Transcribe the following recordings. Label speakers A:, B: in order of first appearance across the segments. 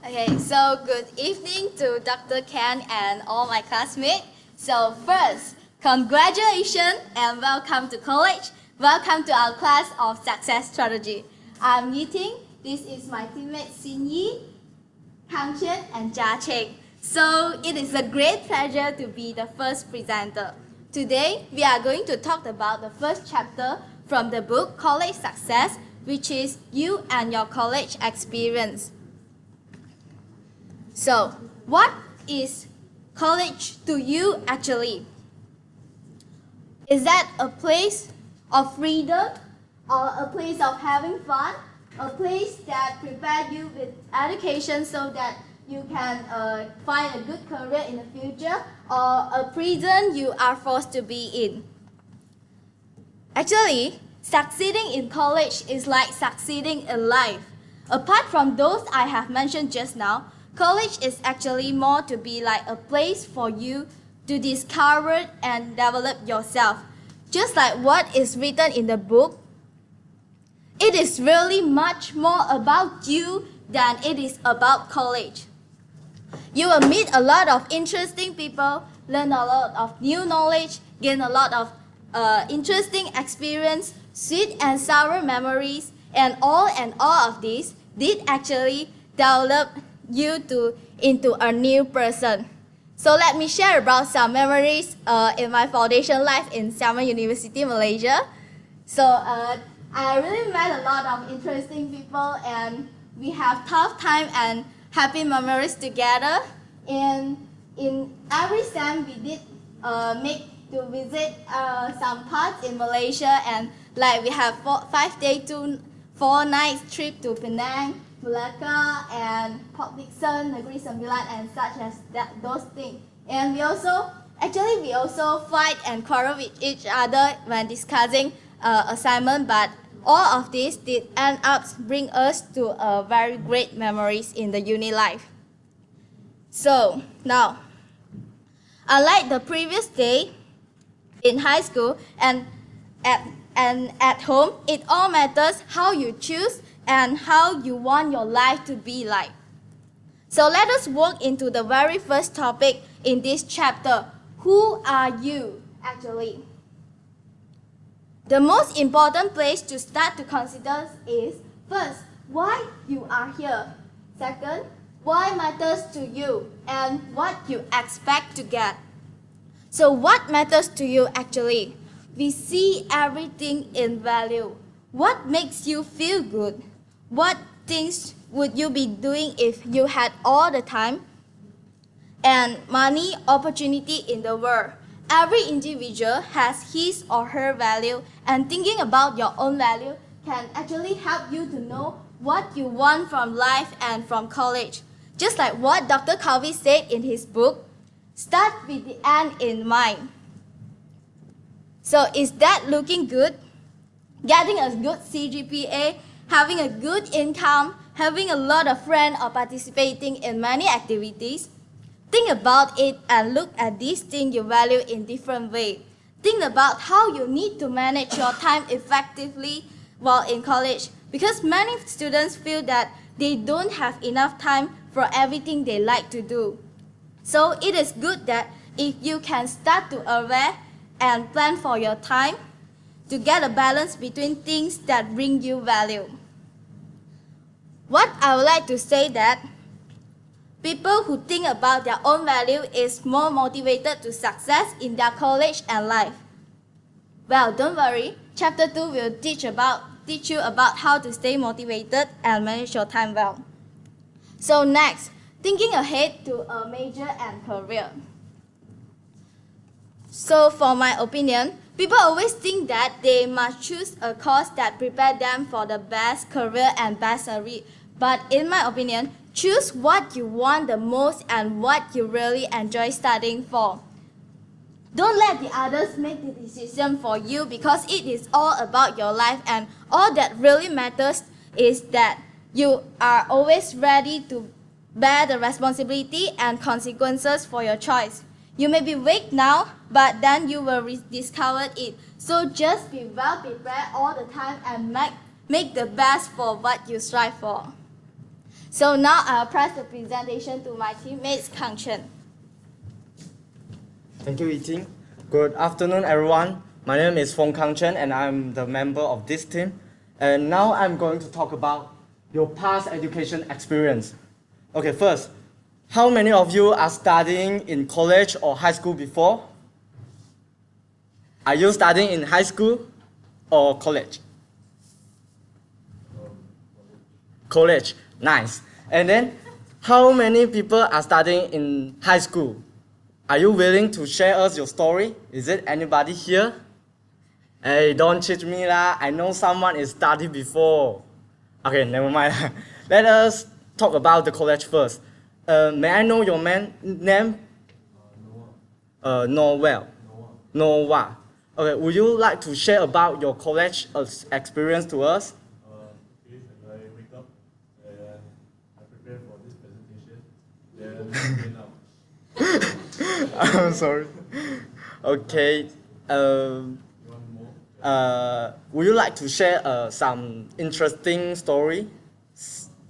A: Okay, so good evening to Dr. Ken and all my classmates. So first, congratulations and welcome to college. Welcome to our class of Success Strategy. I'm Yiting. This is my teammates Xin Yi, Kang Chen and Jia Cheng. So it is a great pleasure to be the first presenter. Today, we are going to talk about the first chapter from the book College Success, which is You and Your College Experience. So, what is college to you actually? Is that a place of freedom or a place of having fun? A place that prepares you with education so that you can find a good career in the future, or a prison you are forced to be in? Actually, succeeding in college is like succeeding in life. Apart from those I have mentioned just now, college is actually more to be like a place for you to discover and develop yourself. Just like what is written in the book, it is really much more about you than it is about college. You will meet a lot of interesting people, learn a lot of new knowledge, gain a lot of interesting experience, sweet and sour memories, and all of this did actually develop you into a new person. So let me share about some memories in my foundation life in Xiamen University Malaysia. So I really met a lot of interesting people, and we have tough time and happy memories together. And in every sem we did make to visit some parts in Malaysia, and like we have 5 day to 4 nights trip to Penang, Malacca, and Port Dickson, Negeri Sembilan, and such as those things. And we also fight and quarrel with each other when discussing assignment, but all of this did end up bring us to very great memories in the uni life. So now, unlike the previous day in high school and at home, it all matters how you choose and how you want your life to be like. So let us walk into the very first topic in this chapter. Who are you actually? The most important place to start to consider is, first, why you are here. Second, why matters to you and what you expect to get. So what matters to you actually? We see everything in value. What makes you feel good? What things would you be doing if you had all the time and money, opportunity in the world? Every individual has his or her value, and thinking about your own value can actually help you to know what you want from life and from college. Just like what Dr. Harvey said in his book, start with the end in mind. So is that looking good? Getting a good CGPA, having a good income, having a lot of friends, or participating in many activities? Think about it and look at these things you value in different ways. Think about how you need to manage your time effectively while in college, because many students feel that they don't have enough time for everything they like to do. So it is good that if you can start to aware and plan for your time to get a balance between things that bring you value. What I would like to say that people who think about their own value is more motivated to success in their college and life. Well, don't worry. Chapter 2 will teach you about how to stay motivated and manage your time well. So next, thinking ahead to a major and career. So for my opinion, people always think that they must choose a course that prepares them for the best career and best salary. But in my opinion, choose what you want the most and what you really enjoy studying for. Don't let the others make the decision for you, because it is all about your life, and all that really matters is that you are always ready to bear the responsibility and consequences for your choice. You may be weak now, but then you will discover it. So just be well prepared all the time and make the best for what you strive for. So now I'll pass the presentation to my teammates Kang Chen.
B: Thank you, Yiting. Good afternoon, everyone. My name is Fong Kang Chen, and I'm the member of this team. And now I'm going to talk about your past education experience. Okay, first, how many of you are studying in college or high school before? Are you studying in high school or college? College, nice. And then, how many people are studying in high school? Are you willing to share us your story? Is it anybody here? Hey, don't cheat me lah. I know someone is studying before. Okay, never mind. Let us talk about the college first. May I know your name? Noah. Noah. Okay, would you like to share about your college experience to us?
C: Okay, I wake up and I prepare for this presentation. Then
B: I'm sorry. Okay.
C: one more.
B: Would you like to share some interesting story?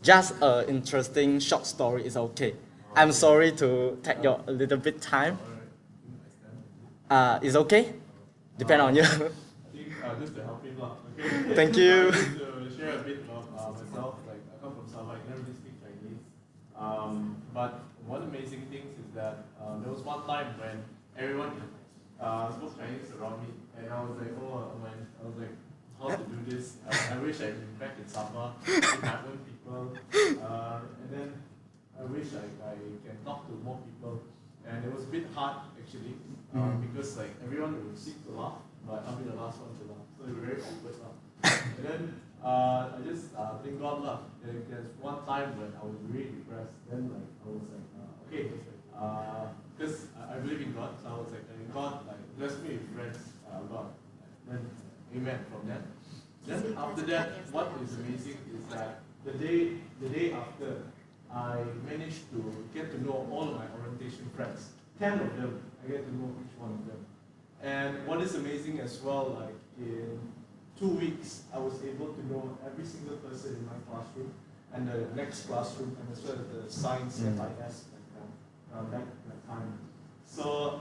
B: Just an interesting short story is okay. I'm sorry to take your a little bit time. It's okay? Depend on you.
C: I think just to help him lah. Okay.
B: Thank you.
C: Just to share a bit of myself. Like I come from Sabah, I never really speak Chinese. But one amazing thing is that there was one time when everyone spoke Chinese around me, and I was like, oh man, I was like, how to do this? I wish I'd been back in Sabah with my own people, and then I wish I can talk to more people. And it was a bit hard actually, because like everyone would seek to laugh, but I'll be the last one to laugh, so it was very awkward lah. And then I just thank God lah. There's one time when I was really depressed. Then like I was like, okay, because I believe in God, so I was like, God, like bless me with friends, God. Then amen from that. Then after that, what is amazing is that the day after, I managed to get to know all of my orientation friends. 10 of them, I get to know each one of them. And what is amazing as well, like in 2 weeks, I was able to know every single person in my classroom and the next classroom, and as well as the science FIS that time. So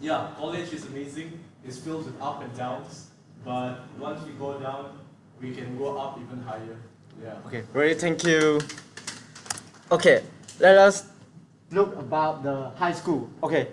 C: yeah, college is amazing. It's filled with up and downs, but once we go down, we can go up even higher. Yeah.
B: Okay, great, thank you. Okay, let us look about the high school. Okay,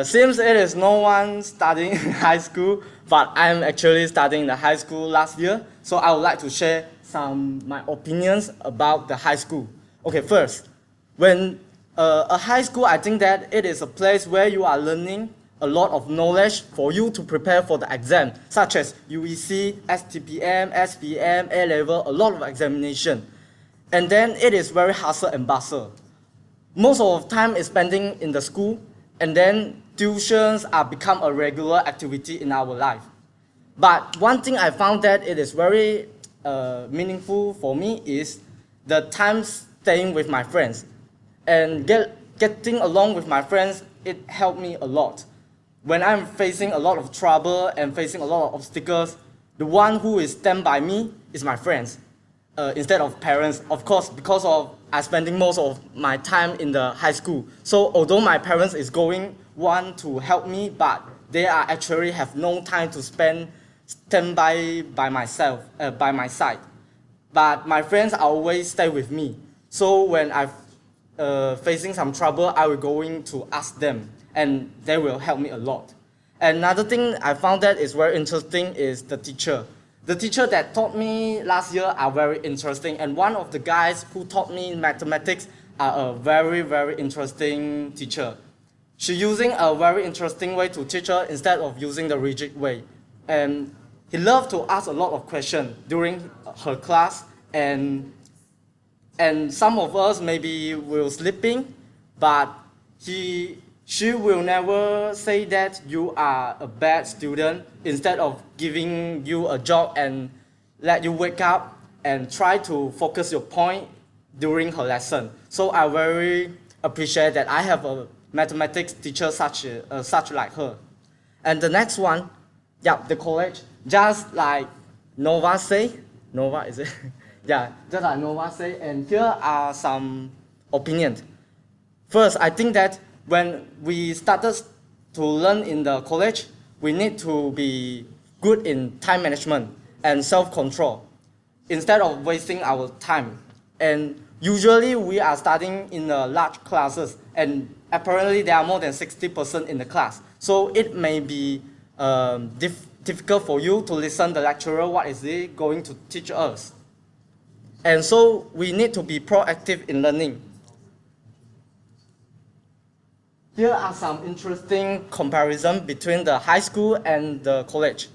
B: since it is no one studying in high school, but I'm actually studying the high school last year, so I would like to share my opinions about the high school. Okay, first, when a high school, I think that it is a place where you are learning a lot of knowledge for you to prepare for the exam, such as UEC, STPM, SPM, A-level, a lot of examination. And then it is very hustle and bustle. Most of the time is spending in the school, and then tuitions are become a regular activity in our life. But one thing I found that it is very meaningful for me is the time staying with my friends. And getting along with my friends, it helped me a lot. When I'm facing a lot of trouble and facing a lot of obstacles, the one who is stand by me is my friends. Instead of parents, of course, because of I spending most of my time in the high school. So although my parents is want to help me, but they are actually have no time to stand by my side. But my friends are always stay with me. So when I facing some trouble, I will going to ask them, and they will help me a lot. Another thing I found that is very interesting is the teacher. The teacher that taught me last year are very interesting, and one of the guys who taught me mathematics are a very, very interesting teacher. She's using a very interesting way to teach her instead of using the rigid way. And he loved to ask a lot of questions during her class, and some of us maybe will sleeping, but she will never say that you are a bad student. Instead of giving you a job and let you wake up and try to focus your point during her lesson. So I very appreciate that I have a mathematics teacher such like her. And the next one, yeah, the college, just like Nova say, Nova is it? Yeah, just like Nova say, and here are some opinions. First, I think that when we started to learn in the college, we need to be good in time management and self-control instead of wasting our time. And usually we are studying in large classes, and apparently there are more than 60% in the class. So it may be difficult for you to listen the lecturer, what is he going to teach us. And so we need to be proactive in learning. Here are some interesting comparisons between the high school and the college.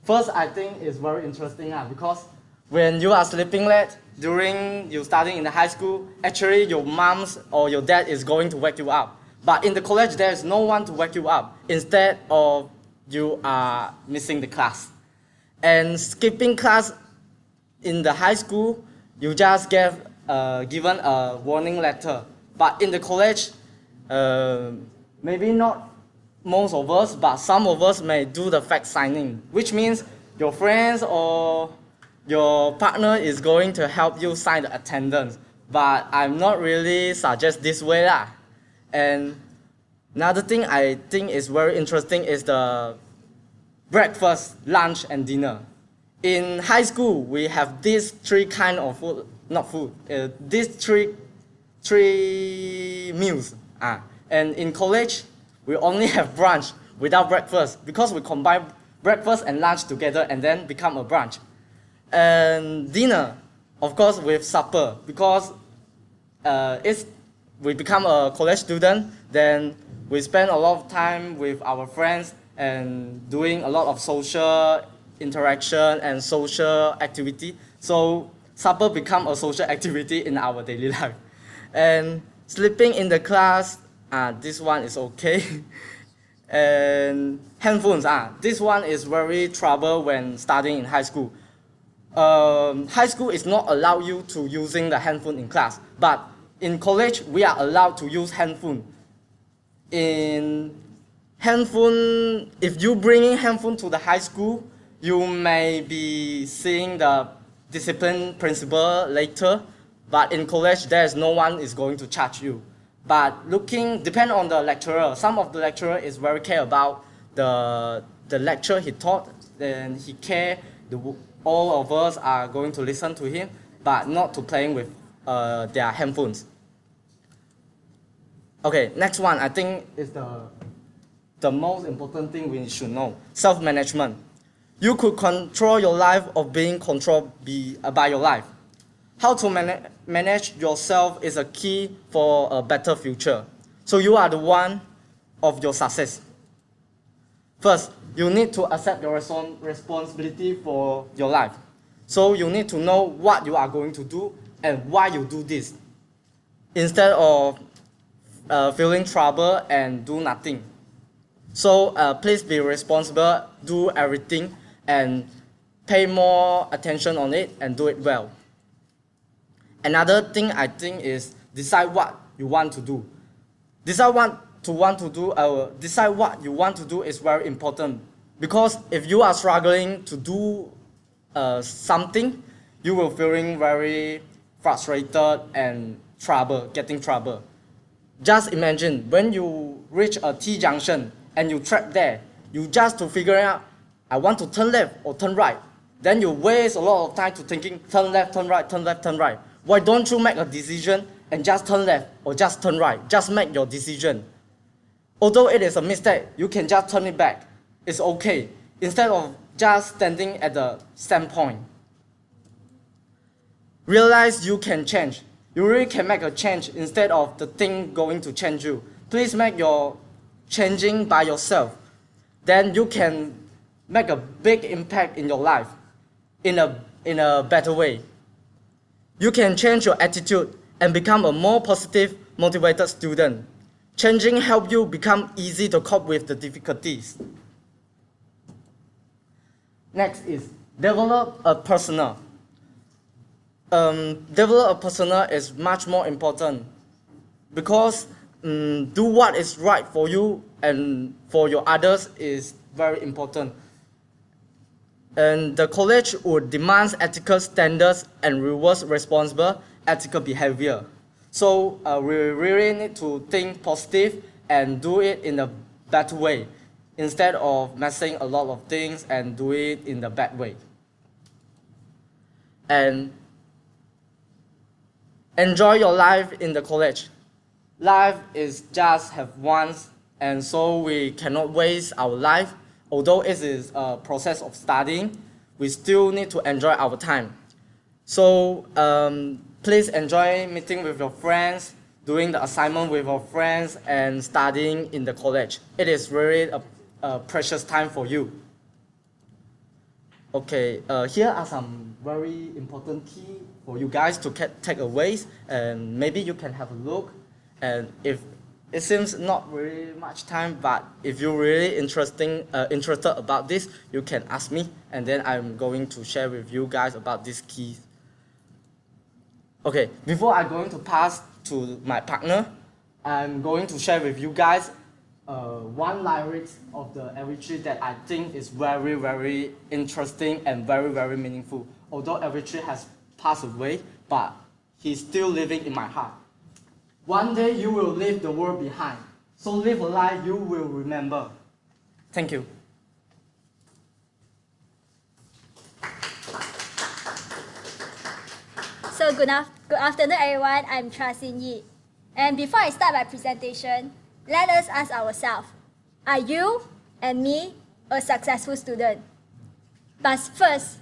B: First, I think it's very interesting because when you are sleeping late during you studying in the high school, actually your mom's or your dad is going to wake you up. But in the college, there is no one to wake you up. Instead of you are missing the class. And skipping class in the high school, you just given a warning letter. But in the college, maybe not most of us, but some of us may do the fact signing, which means your friends or your partner is going to help you sign the attendance. But I'm not really suggest this way lah. And another thing I think is very interesting is the breakfast, lunch, and dinner. In high school, we have these three kind of food, not food, these three meals. And in college, we only have brunch without breakfast because we combine breakfast and lunch together and then become a brunch. And dinner, of course, with supper because we become a college student, then we spend a lot of time with our friends and doing a lot of social interaction and social activity. So supper become a social activity in our daily life. And sleeping in the class, this one is okay. And handphones, this one is very trouble when studying in high school. High school is not allow you to using the handphone in class, but in college we are allowed to use handphone. In handphone, if you bringing handphone to the high school, you may be seeing the discipline principal later, but in college there is no one is going to charge you. But depend on the lecturer. Some of the lecturer is very care about the lecture he taught, and he care all of us are going to listen to him, but not to playing with their handphones. Okay, next one I think is the most important thing we should know: self-management. You could control your life or being controlled by your life. How to manage yourself is a key for a better future. So you are the one of your success. First, you need to accept your responsibility for your life. So you need to know what you are going to do and why you do this, instead of feeling trouble and do nothing. So please be responsible, do everything, and pay more attention on it and do it well. Another thing I think is decide what you want to do. Decide what you want to do is very important, because if you are struggling to do something, you will feeling very frustrated and getting trouble. Just imagine when you reach a T junction and you trap there, you just to figure out, I want to turn left or turn right. Then you waste a lot of time to thinking, turn left, turn right, turn left, turn right. Why don't you make a decision and just turn left or just turn right? Just make your decision. Although it is a mistake, you can just turn it back. It's okay, instead of just standing at the same point. Realize you can change. You really can make a change instead of the thing going to change you. Please make your changing by yourself. Then you can make a big impact in your life in a better way. You can change your attitude and become a more positive, motivated student. Changing helps you become easy to cope with the difficulties. Next is develop a persona. Develop a persona is much more important, because do what is right for you and for your others is very important. And the college would demand ethical standards and rewards responsible ethical behavior. So we really need to think positive and do it in a better way instead of messing a lot of things and do it in the bad way. And enjoy your life in the college. Life is just have once, and so we cannot waste our life. Although it is a process of studying, we still need to enjoy our time. So please enjoy meeting with your friends, doing the assignment with your friends, and studying in the college. It is really a precious time for you. Okay, here are some very important key for you guys to take away, and maybe you can have a look. And if it seems not really much time, but if you're really interested about this, you can ask me, and then I'm going to share with you guys about these keys. Okay, before I'm going to pass to my partner, I'm going to share with you guys one lyrics of the Electives that I think is very, very interesting and very, very meaningful. Although Electives has passed away, but he's still living in my heart. One day you will leave the world behind, so live a life you will remember. Thank you.
A: So good afternoon everyone, I'm Tracy. And before I start my presentation, let us ask ourselves, are you and me a successful student? But first,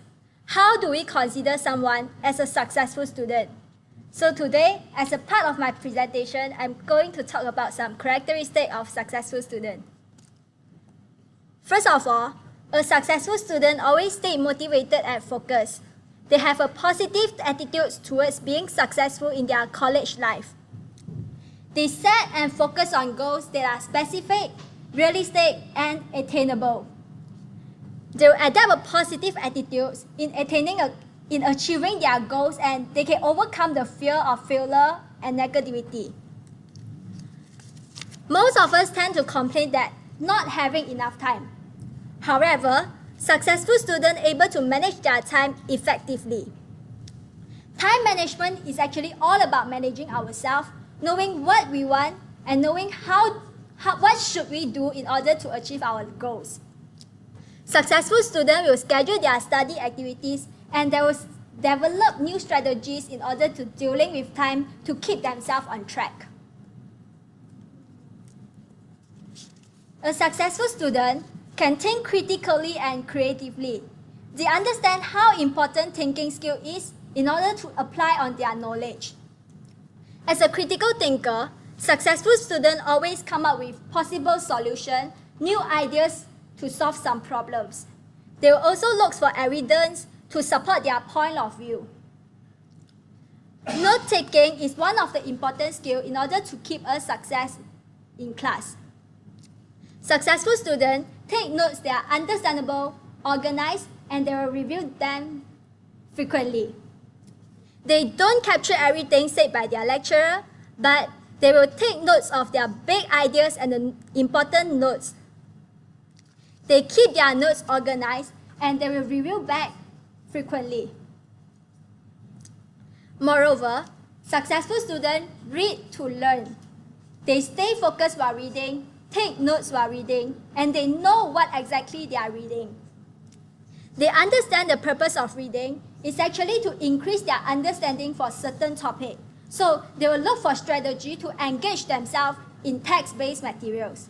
A: how do we consider someone as a successful student? So today, as a part of my presentation, I'm going to talk about some characteristics of successful student. First of all, a successful student always stay motivated and focused. They have a positive attitude towards being successful in their college life. They set and focus on goals that are specific, realistic, and attainable. They will adapt a positive attitude in achieving their goals, and they can overcome the fear of failure and negativity. Most of us tend to complain that not having enough time. However, successful students are able to manage their time effectively. Time management is actually all about managing ourselves, knowing what we want, and knowing what should we do in order to achieve our goals. Successful students will schedule their study activities, and they will develop new strategies in order to dealing with time to keep themselves on track. A successful student can think critically and creatively. They understand how important thinking skill is in order to apply on their knowledge. As a critical thinker, successful students always come up with possible solutions, new ideas to solve some problems. They will also look for evidence to support their point of view. Note-taking is one of the important skills in order to keep us success in class. Successful students take notes that are understandable, organized, and they will review them frequently. They don't capture everything said by their lecturer, but they will take notes of their big ideas and the important notes. They keep their notes organized, and they will review back frequently. Moreover, successful students read to learn. They stay focused while reading, take notes while reading, and they know what exactly they are reading. They understand the purpose of reading is actually to increase their understanding for certain topic. So they will look for strategy to engage themselves in text-based materials.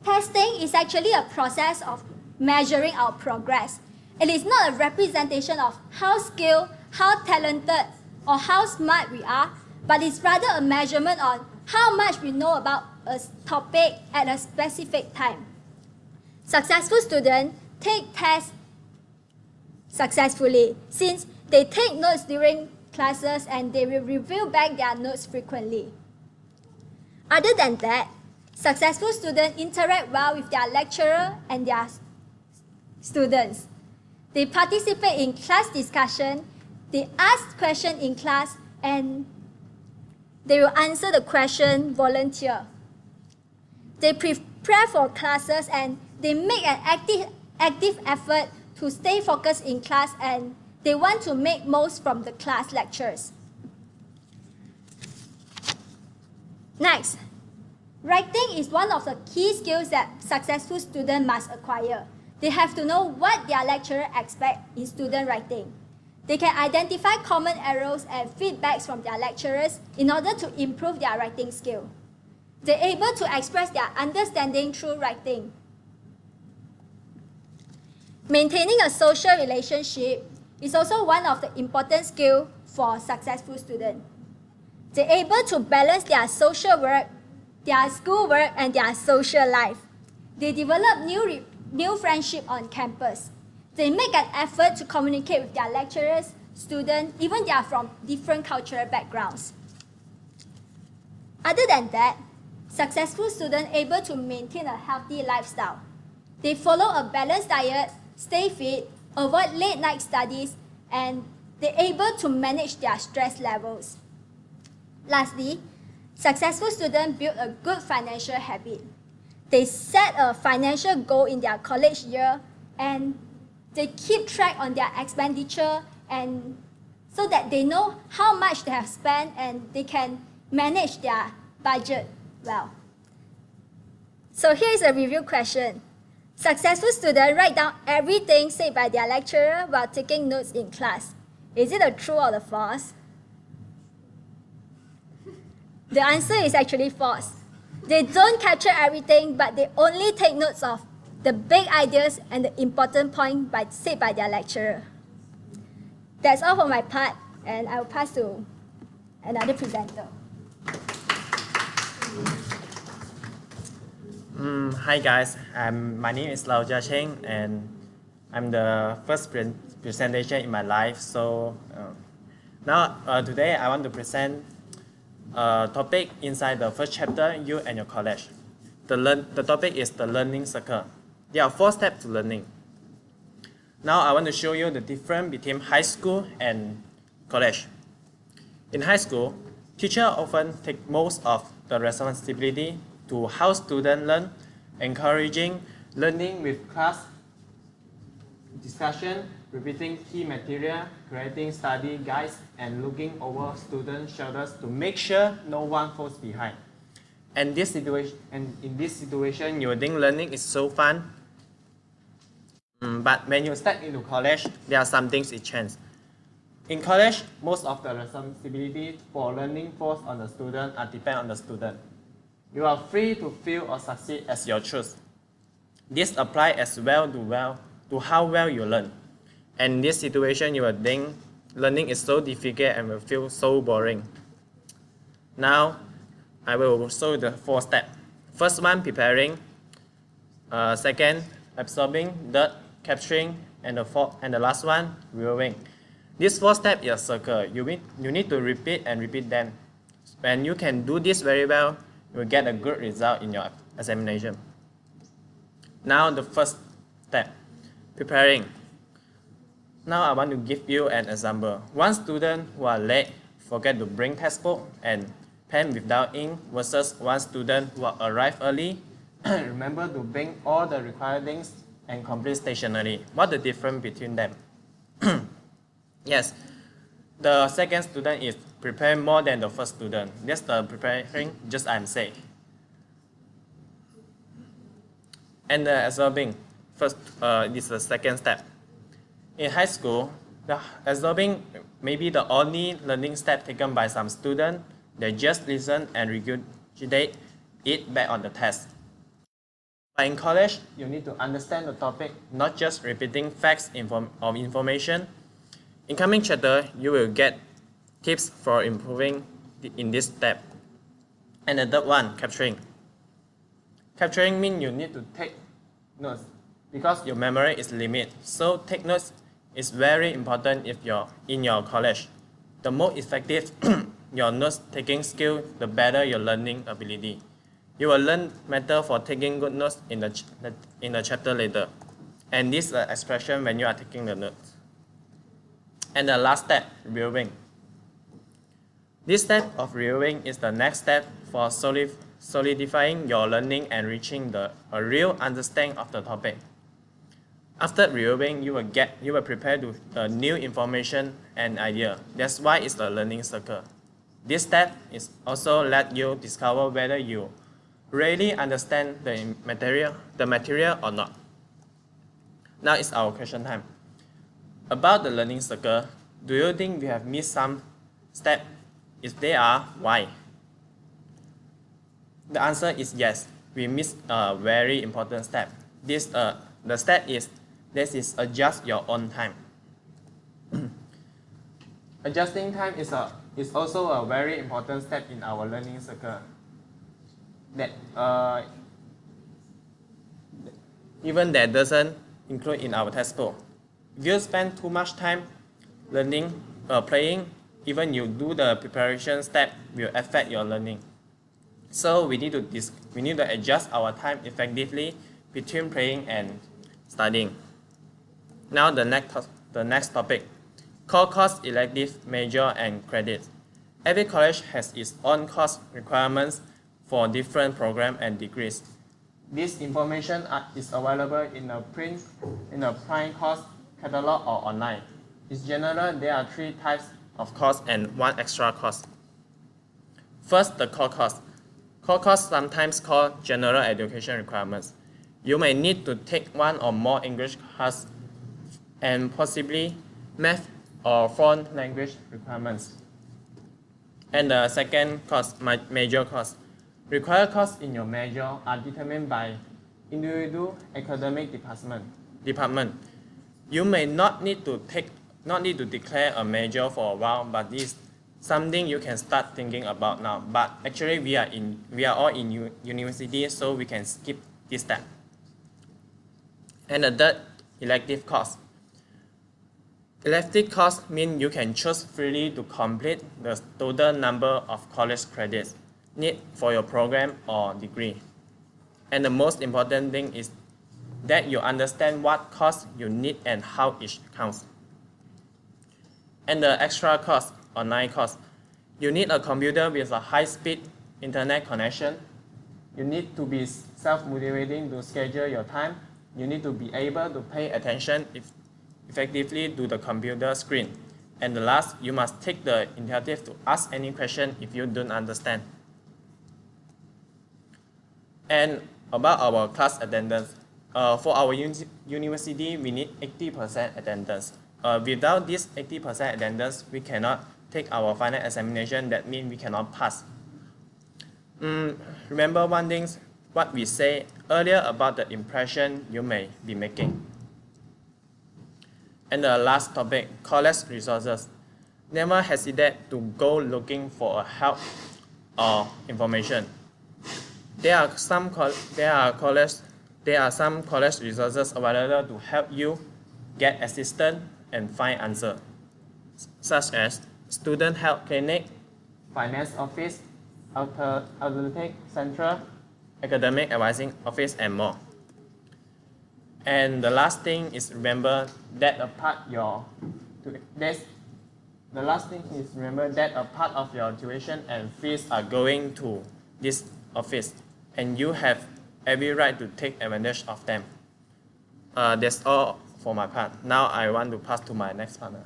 A: Testing is actually a process of measuring our progress. It is not a representation of how skilled, how talented, or how smart we are, but it's rather a measurement on how much we know about a topic at a specific time. Successful students take tests successfully since they take notes during classes and they will review back their notes frequently. Other than that, successful students interact well with their lecturer and their students. They participate in class discussion, they ask questions in class, and they will answer the question volunteer. They prepare for classes and they make an
D: active effort to stay focused in class, and they want to make most from the class lectures. Next, writing is one of the key skills that successful students must acquire. They have to know what their lecturer expects in student writing. They can identify common errors and feedbacks from their lecturers in order to improve their writing skill. They're able to express their understanding through writing. Maintaining a social relationship is also one of the important skills for successful students. They're able to balance their social work, their schoolwork, and their social life. They develop new friendship on campus. They make an effort to communicate with their lecturers, students, even they are from different cultural backgrounds. Other than that, successful students are able to maintain a healthy lifestyle. They follow a balanced diet, stay fit, avoid late night studies, and they're able to manage their stress levels. Lastly, successful students build a good financial habit. They set a financial goal in their college year, and they keep track on their expenditure, and so that they know how much they have spent and they can manage their budget well. So here is a review question. Successful students write down everything said by their lecturer while taking notes in class. Is it a true or a false? The answer is actually false. They don't capture everything, but they only take notes of the big ideas and the important points said by their lecturer. That's all for my part, and I will pass to another presenter.
E: Hi guys, my name is Lau Jia Cheng, and I'm the first presentation in my life. So today I want to present a topic inside the first chapter, You and Your College. The topic is the learning circle. There are 4 steps to learning. Now I want to show you the difference between high school and college. In high school, teachers often take most of the responsibility to how students learn, encouraging learning with class discussion, repeating key material, creating study guides, and looking over students' shoulders to make sure no one falls behind. And in this situation, you think learning is so fun. But when you step into college, there are some things that change. In college, most of the responsibility for learning falls on the student and depend on the student. You are free to fail or succeed as your choice. This applies as well to how well you learn. And in this situation, you will think learning is so difficult and will feel so boring. Now, I will show the 4 steps. First one, preparing. Second, absorbing. Third, capturing. And the last one, reviewing. This 4 steps is a circle. You need to repeat and repeat them. When you can do this very well, you will get a good result in your examination. Now the first step, preparing. Now I want to give you an example. One student who are late forget to bring textbook and pen without ink versus one student who arrive early, remember to bring all the required things and complete stationery. What's the difference between them? Yes, the second student is prepare more than the first student. That's the preparing, just I'm saying. And the absorbing, this is the second step. In high school, the absorbing may be the only learning step taken by some students. They just listen and regurgitate it back on the test. But in college, you need to understand the topic, not just repeating facts or information. In coming chapter, you will get tips for improving in this step. And the third one, capturing. Capturing means you need to take notes because your memory is limited. So take notes is very important if you're in your college. The more effective your notes taking skill, the better your learning ability. You will learn better for taking good notes in the chapter later. And this is the expression when you are taking the notes. And the last step, reviewing. This step of reviewing is the next step for solidifying your learning and reaching a real understanding of the topic. After reviewing, you will prepare to new information and idea. That's why it's a learning circle. This step is also let you discover whether you really understand the material or not. Now it's our question time. About the learning circle, do you think we have missed some step? If they are, why? The answer is yes. We missed a very important step. The step is adjust your own time. Adjusting time is also a very important step in our learning circle. Even that doesn't include in our textbook. If you spend too much time learning, playing, even you do the preparation step will affect your learning. So we need to adjust our time effectively between playing and studying. Now the next topic, core course, elective, major, and credits. Every college has its own course requirements for different programs and degrees. This information is available in a print course catalog or online. In general, there are 3 types of course and 1 extra course. First, the core course. Core course sometimes called general education requirements. You may need to take 1 or more English classes and possibly math or foreign language requirements. And the second course, major course. Required courses in your major are determined by individual academic department. You may not need to declare a major for a while, but this is something you can start thinking about now. But actually, we are all in university, so we can skip this step. And the third, elective course. Elective course means you can choose freely to complete the total number of college credits needed for your program or degree. And the most important thing is that you understand what course you need and how each counts. And the extra course, online course. You need a computer with a high-speed internet connection. You need to be self-motivating to schedule your time. You need to be able to pay attention effectively to the computer screen. And the last, you must take the initiative to ask any question if you don't understand. And about our class attendance, for our university, we need 80% attendance. Without this 80% attendance, we cannot take our final examination. That means we cannot pass. Remember one thing, what we said earlier about the impression you may be making. And the last topic, college resources. Never hesitate to go looking for help or information. There are some college resources available to help you get assistance and find answers, such as student help clinic, finance office, athletic center, academic advising office, and more. And the last thing is remember that a part of your tuition and fees are going to this office, and you have every right to take advantage of them. That's all for my part. Now I want to pass to my next partner.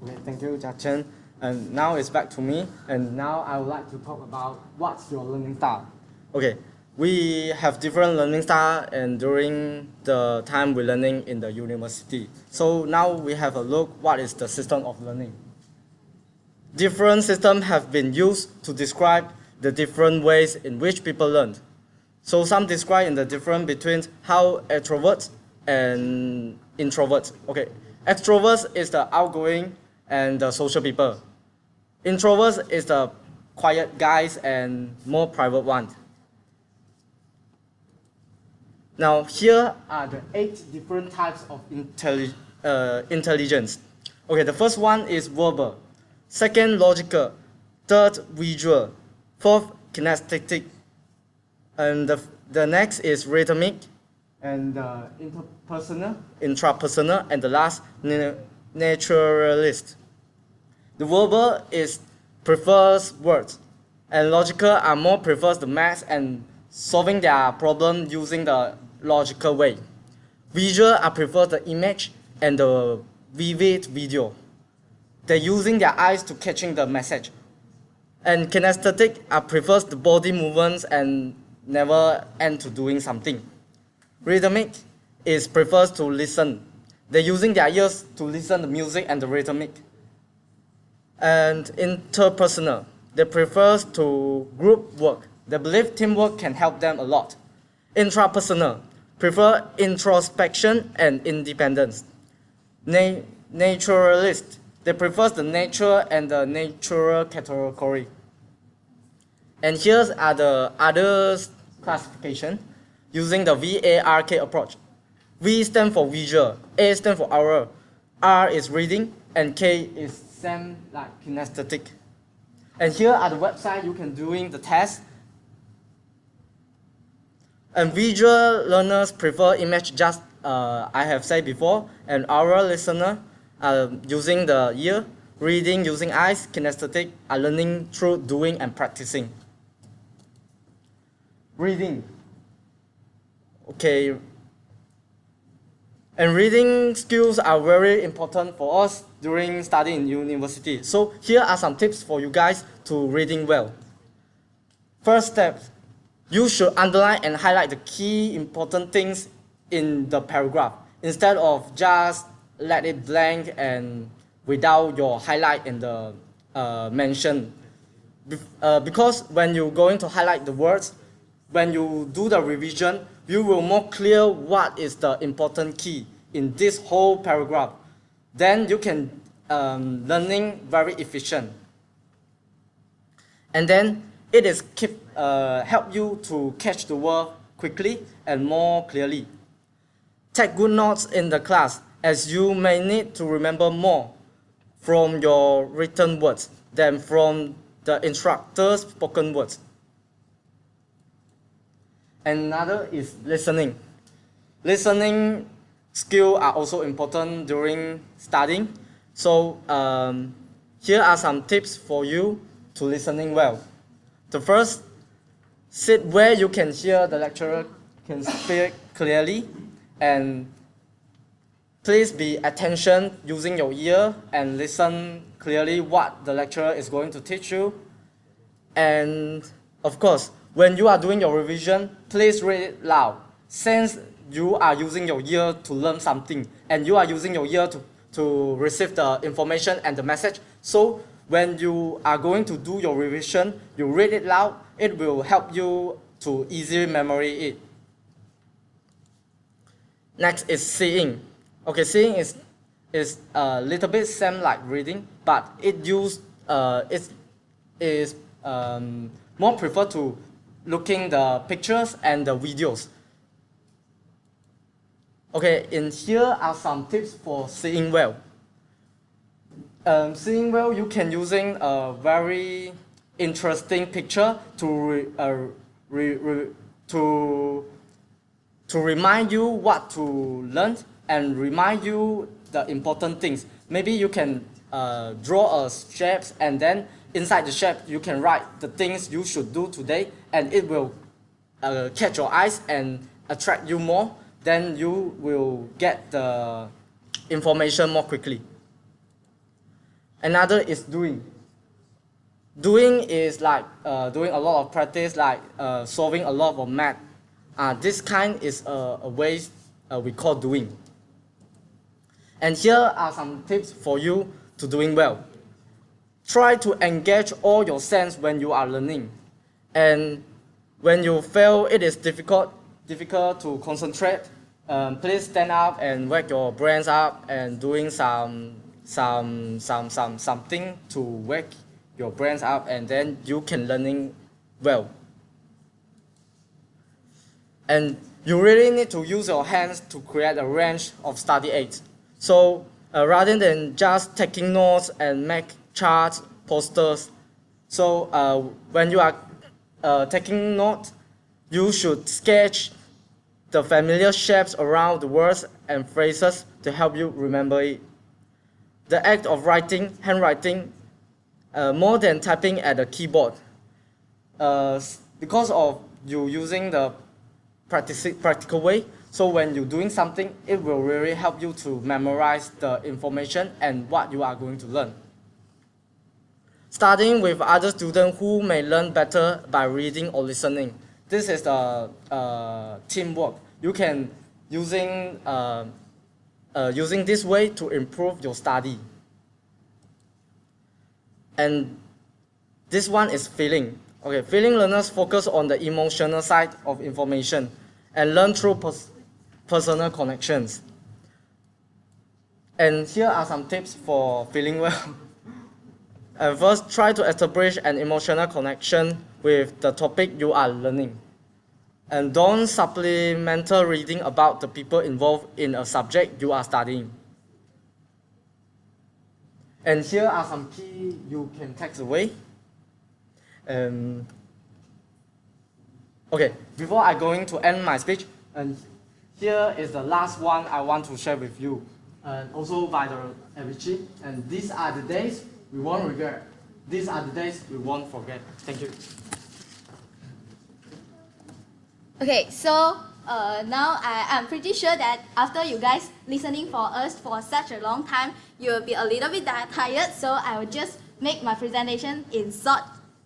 B: Okay, thank you, Xiamen. And now it's back to me. And now I would like to talk about what's your learning style. Okay, we have different learning style, and during the time we're learning in the university. So now we have a look what is the system of learning. Different systems have been used to describe the different ways in which people learn. So some describe in the difference between how extroverts and introverts. Okay, extroverts is the outgoing and the social people. Introverts is the quiet guys and more private ones. Now here are the 8 different types of intelligence. Okay, the first one is verbal, second logical, third visual, fourth kinesthetic, and the next is rhythmic, and interpersonal, intrapersonal, and the last naturalist. The verbal prefers words, and logical are more prefers the math and solving their problem using the logical way. Visual, I prefer the image and the vivid video. They're using their eyes to catching the message. And kinesthetic, I prefer the body movements and never end to doing something. Rhythmic is prefers to listen. They're using their ears to listen the music and the rhythmic. And interpersonal, they prefer to group work. They believe teamwork can help them a lot. Intrapersonal, prefer introspection and independence. Naturalist, they prefer the nature and the natural category. And here's are the other classification using the VARK approach. V stands for visual, A stands for oral, R is reading, and K is same like kinesthetic. And here are the website you can doing the test. And visual learners prefer image, just I have said before, and oral listener using the ear, reading using eyes, kinesthetic are learning through doing and practicing. Reading. Okay. And reading skills are very important for us during studying in university. So here are some tips for you guys to reading well. First step, you should underline and highlight the key important things in the paragraph instead of just let it blank and without your highlight in the mention. Because when you're going to highlight the words, when you do the revision, you will more clear what is the important key in this whole paragraph. Then you can learning very efficient. And then it is help you to catch the word quickly and more clearly. Take good notes in the class, as you may need to remember more from your written words than from the instructor's spoken words. Another is listening. Listening skills are also important during studying. So here are some tips for you to listening well. The first, sit where you can hear the lecturer can speak clearly, and please be attention using your ear and listen clearly what the lecturer is going to teach you. And of course, when you are doing your revision, please read it loud. Since you are using your ear to learn something and you are using your ear to receive the information and the message, so when you are going to do your revision, you read it loud, it will help you to easily memory it. Next is seeing. Okay, seeing is a little bit same like reading, but it is more preferred to looking the pictures and the videos. Okay, in here are some tips for seeing well. Seeing well, you can using a very interesting picture to remind you what to learn and remind you the important things. Maybe you can draw a shapes, and then inside the shape you can write the things you should do today, and it will catch your eyes and attract you more. Then you will get the information more quickly. Another is doing. Doing is like doing a lot of practice, like solving a lot of math. This kind is a way we call doing. And here are some tips for you to doing well. Try to engage all your sense when you are learning. And when you fail, it is difficult to concentrate. Please stand up and wake your brains up and doing something to wake your brains up, and then you can learning well. And you really need to use your hands to create a range of study aids. So rather than just taking notes and make charts, posters, so when you are taking notes, you should sketch the familiar shapes around the words and phrases to help you remember it. The act of writing, handwriting, more than typing at a keyboard. Because of you using the practical way. So when you're doing something, it will really help you to memorize the information and what you are going to learn. Studying with other students who may learn better by reading or listening. This is the teamwork. You can using this way to improve your study. And this one is feeling. Okay, feeling learners focus on the emotional side of information and learn through personal connections. And here are some tips for feeling well. And first, try to establish an emotional connection with the topic you are learning. And don't supplemental reading about the people involved in a subject you are studying. And here are some key you can take away. Okay, before I'm going to end my speech, and here is the last one I want to share with you, and also by the Harvey. And these are the days we won't regret. These are the days we won't forget. Thank you.
A: Okay, so now I'm pretty sure that after you guys listening for us for such a long time, you will be a little bit tired. So I will just make my presentation in short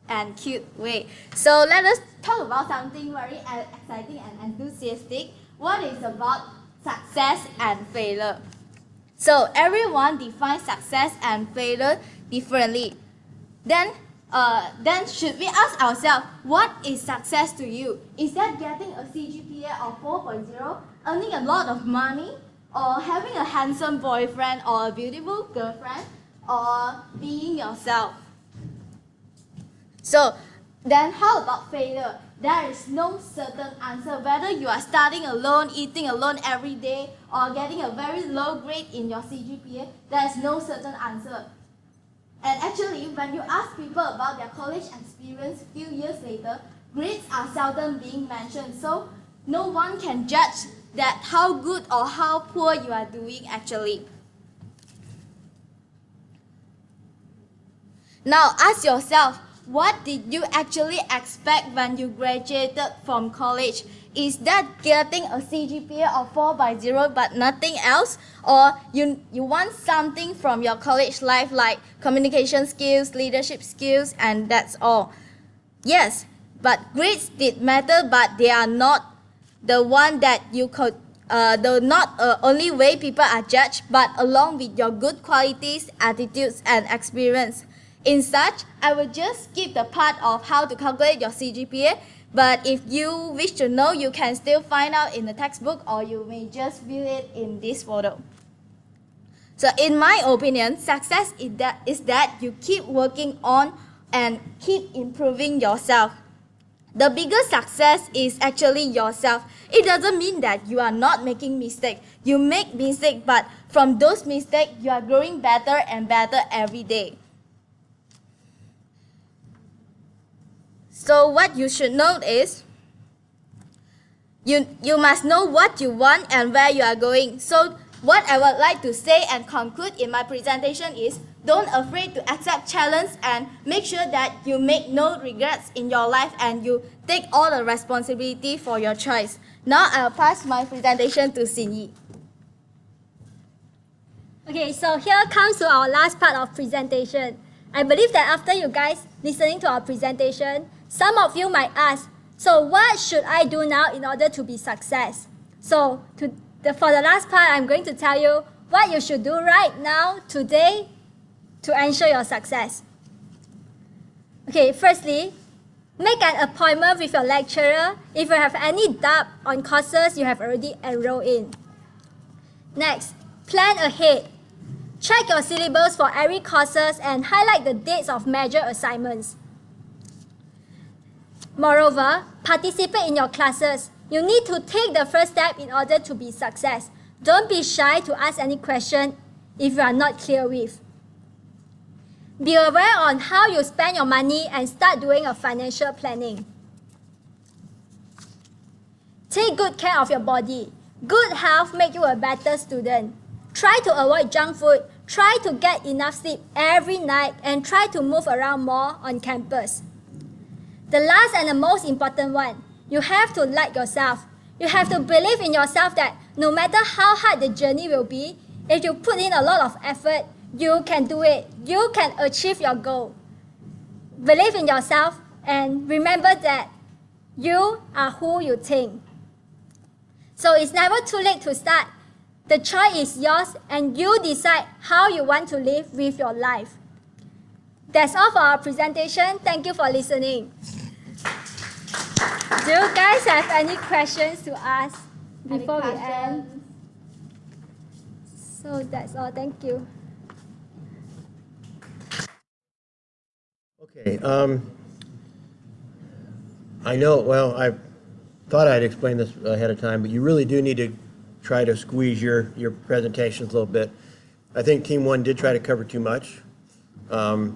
A: and cute way. So let us talk about something very exciting and enthusiastic. What is about success and failure? So everyone defines success and failure differently. Then should we ask ourselves, what is success to you? Is that getting a CGPA of 4.0, earning a lot of money, or having a handsome boyfriend or a beautiful girlfriend, or being yourself? So then how about failure? There is no certain answer. Whether you are studying alone, eating alone every day, or getting a very low grade in your CGPA, there is no certain answer. And actually, when you ask people about their college experience few years later, grades are seldom being mentioned. So no one can judge that how good or how poor you are doing actually. Now ask yourself, what did you actually expect when you graduated from college? Is that getting a CGPA of 4.0 but nothing else? Or you want something from your college life like communication skills, leadership skills, and that's all? Yes, but grades did matter, but they are not the one that you could, only way people are judged, but along with your good qualities, attitudes, and experience. In such, I will just skip the part of how to calculate your CGPA, but if you wish to know, you can still find out in the textbook, or you may just view it in this photo. So in my opinion, success is that you keep working on and keep improving yourself. The biggest success is actually yourself. It doesn't mean that you are not making mistakes. You make mistakes, but from those mistakes, you are growing better and better every day. So what you should know is, you must know what you want and where you are going. So what I would like to say and conclude in my presentation is, don't afraid to accept challenge and make sure that you make no regrets in your life and you take all the responsibility for your choice. Now I'll pass my presentation to Xin Yi.
D: Okay, so here comes to our last part of presentation. I believe that after you guys listening to our presentation, some of you might ask, so what should I do now in order to be success? So for the last part, I'm going to tell you what you should do right now, today, to ensure your success. Okay, firstly, make an appointment with your lecturer if you have any doubt on courses you have already enrolled in. Next, plan ahead. Check your syllabus for every courses and highlight the dates of major assignments. Moreover, participate in your classes. You need to take the first step in order to be success. Don't be shy to ask any question if you are not clear with. Be aware on how you spend your money and start doing a financial planning. Take good care of your body. Good health makes you a better student. Try to avoid junk food. Try to get enough sleep every night and try to move around more on campus. The last and the most important one, You have to like yourself. You have to believe in yourself that no matter how hard the journey will be, if you put in a lot of effort, you can do it. You can achieve your goal. Believe in yourself and remember that you are who you think. So it's never too late to start. The choice is yours and you decide how you want to live with your life. That's all for our presentation. Thank you for listening. Do you guys have any questions to ask before we end? So that's all. Thank you.
F: Okay. I know, well, I thought I'd explained this ahead of time, but you really do need to try to squeeze your presentations a little bit. I think Team 1 did try to cover too much. Thus,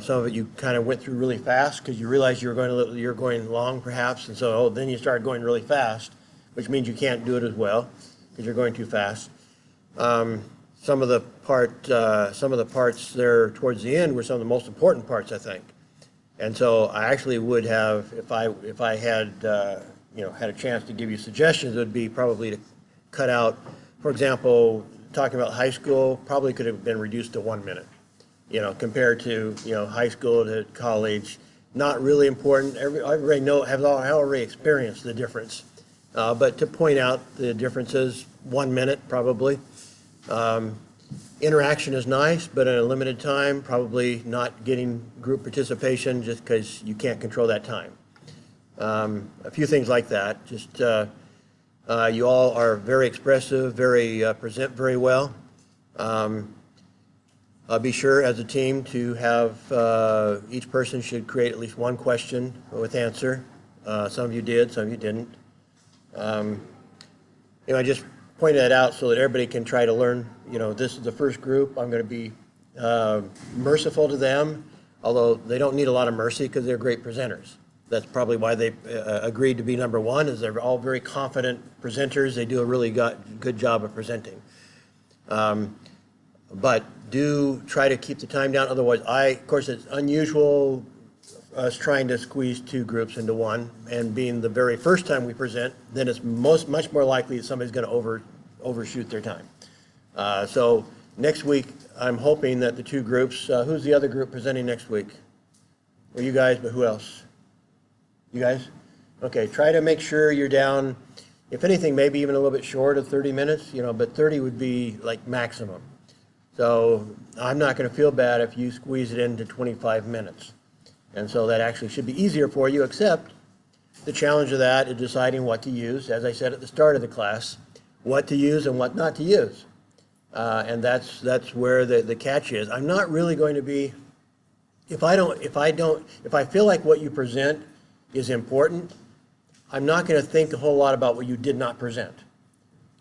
F: some of it you kind of went through really fast because you realized you're going long perhaps, and so then you started going really fast, which means you can't do it as well because you're going too fast. Some of the parts there towards the end were some of the most important parts, I think. And so I actually would have, if I had had a chance to give you suggestions, it would be probably to cut out, for example, talking about high school probably could have been reduced to 1 minute. Compared to high school to college, not really important. Everybody have already experienced the difference, but to point out the differences, 1 minute probably. Interaction is nice, but in a limited time, probably not getting group participation just because you can't control that time. A few things like that. Just you all are very expressive, present very well. Be sure as a team to have each person should create at least one question with answer. Some of you did, some of you didn't. I just pointed that out so that everybody can try to learn. This is the first group. I'm going to be merciful to them, although they don't need a lot of mercy because they're great presenters. That's probably why they agreed to be number one, is they're all very confident presenters. They do a really good job of presenting. But do try to keep the time down. Otherwise, of course, it's unusual us trying to squeeze two groups into one, and being the very first time we present, then it's much more likely that somebody's going to overshoot their time. So next week, I'm hoping that the two groups, who's the other group presenting next week? Well, you guys, but who else? You guys? Okay, try to make sure you're down, if anything, maybe even a little bit short of 30 minutes, but 30 would be like maximum. So I'm not going to feel bad if you squeeze it into 25 minutes. And so that actually should be easier for you, except the challenge of that is deciding what to use, as I said at the start of the class, what to use and what not to use. And that's where the catch is. I'm not really going to be, if I feel like what you present is important, I'm not going to think a whole lot about what you did not present.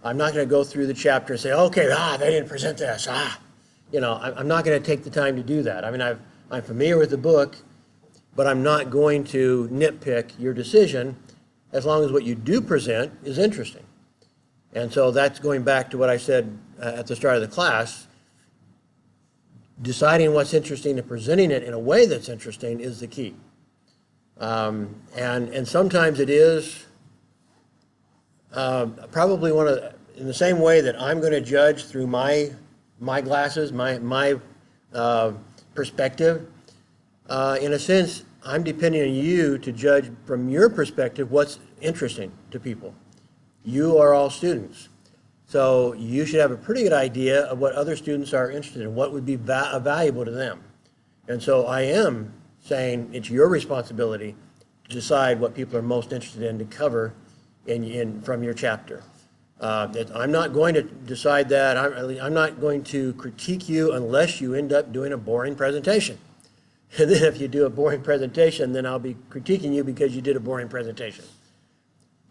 F: I'm not going to go through the chapter and say, okay, they didn't present this, I'm not going to take the time to do that. I mean, I'm familiar with the book, but I'm not going to nitpick your decision as long as what you do present is interesting. And so that's going back to what I said at the start of the class. Deciding what's interesting and presenting it in a way that's interesting is the key. And sometimes it is probably in the same way that I'm going to judge through my glasses, my perspective. In a sense, I'm depending on you to judge from your perspective what's interesting to people. You are all students. So you should have a pretty good idea of what other students are interested in, what would be valuable to them. And so I am saying it's your responsibility to decide what people are most interested in to cover from your chapter. I'm not going to decide that. I'm not going to critique you unless you end up doing a boring presentation. And then if you do a boring presentation, then I'll be critiquing you because you did a boring presentation.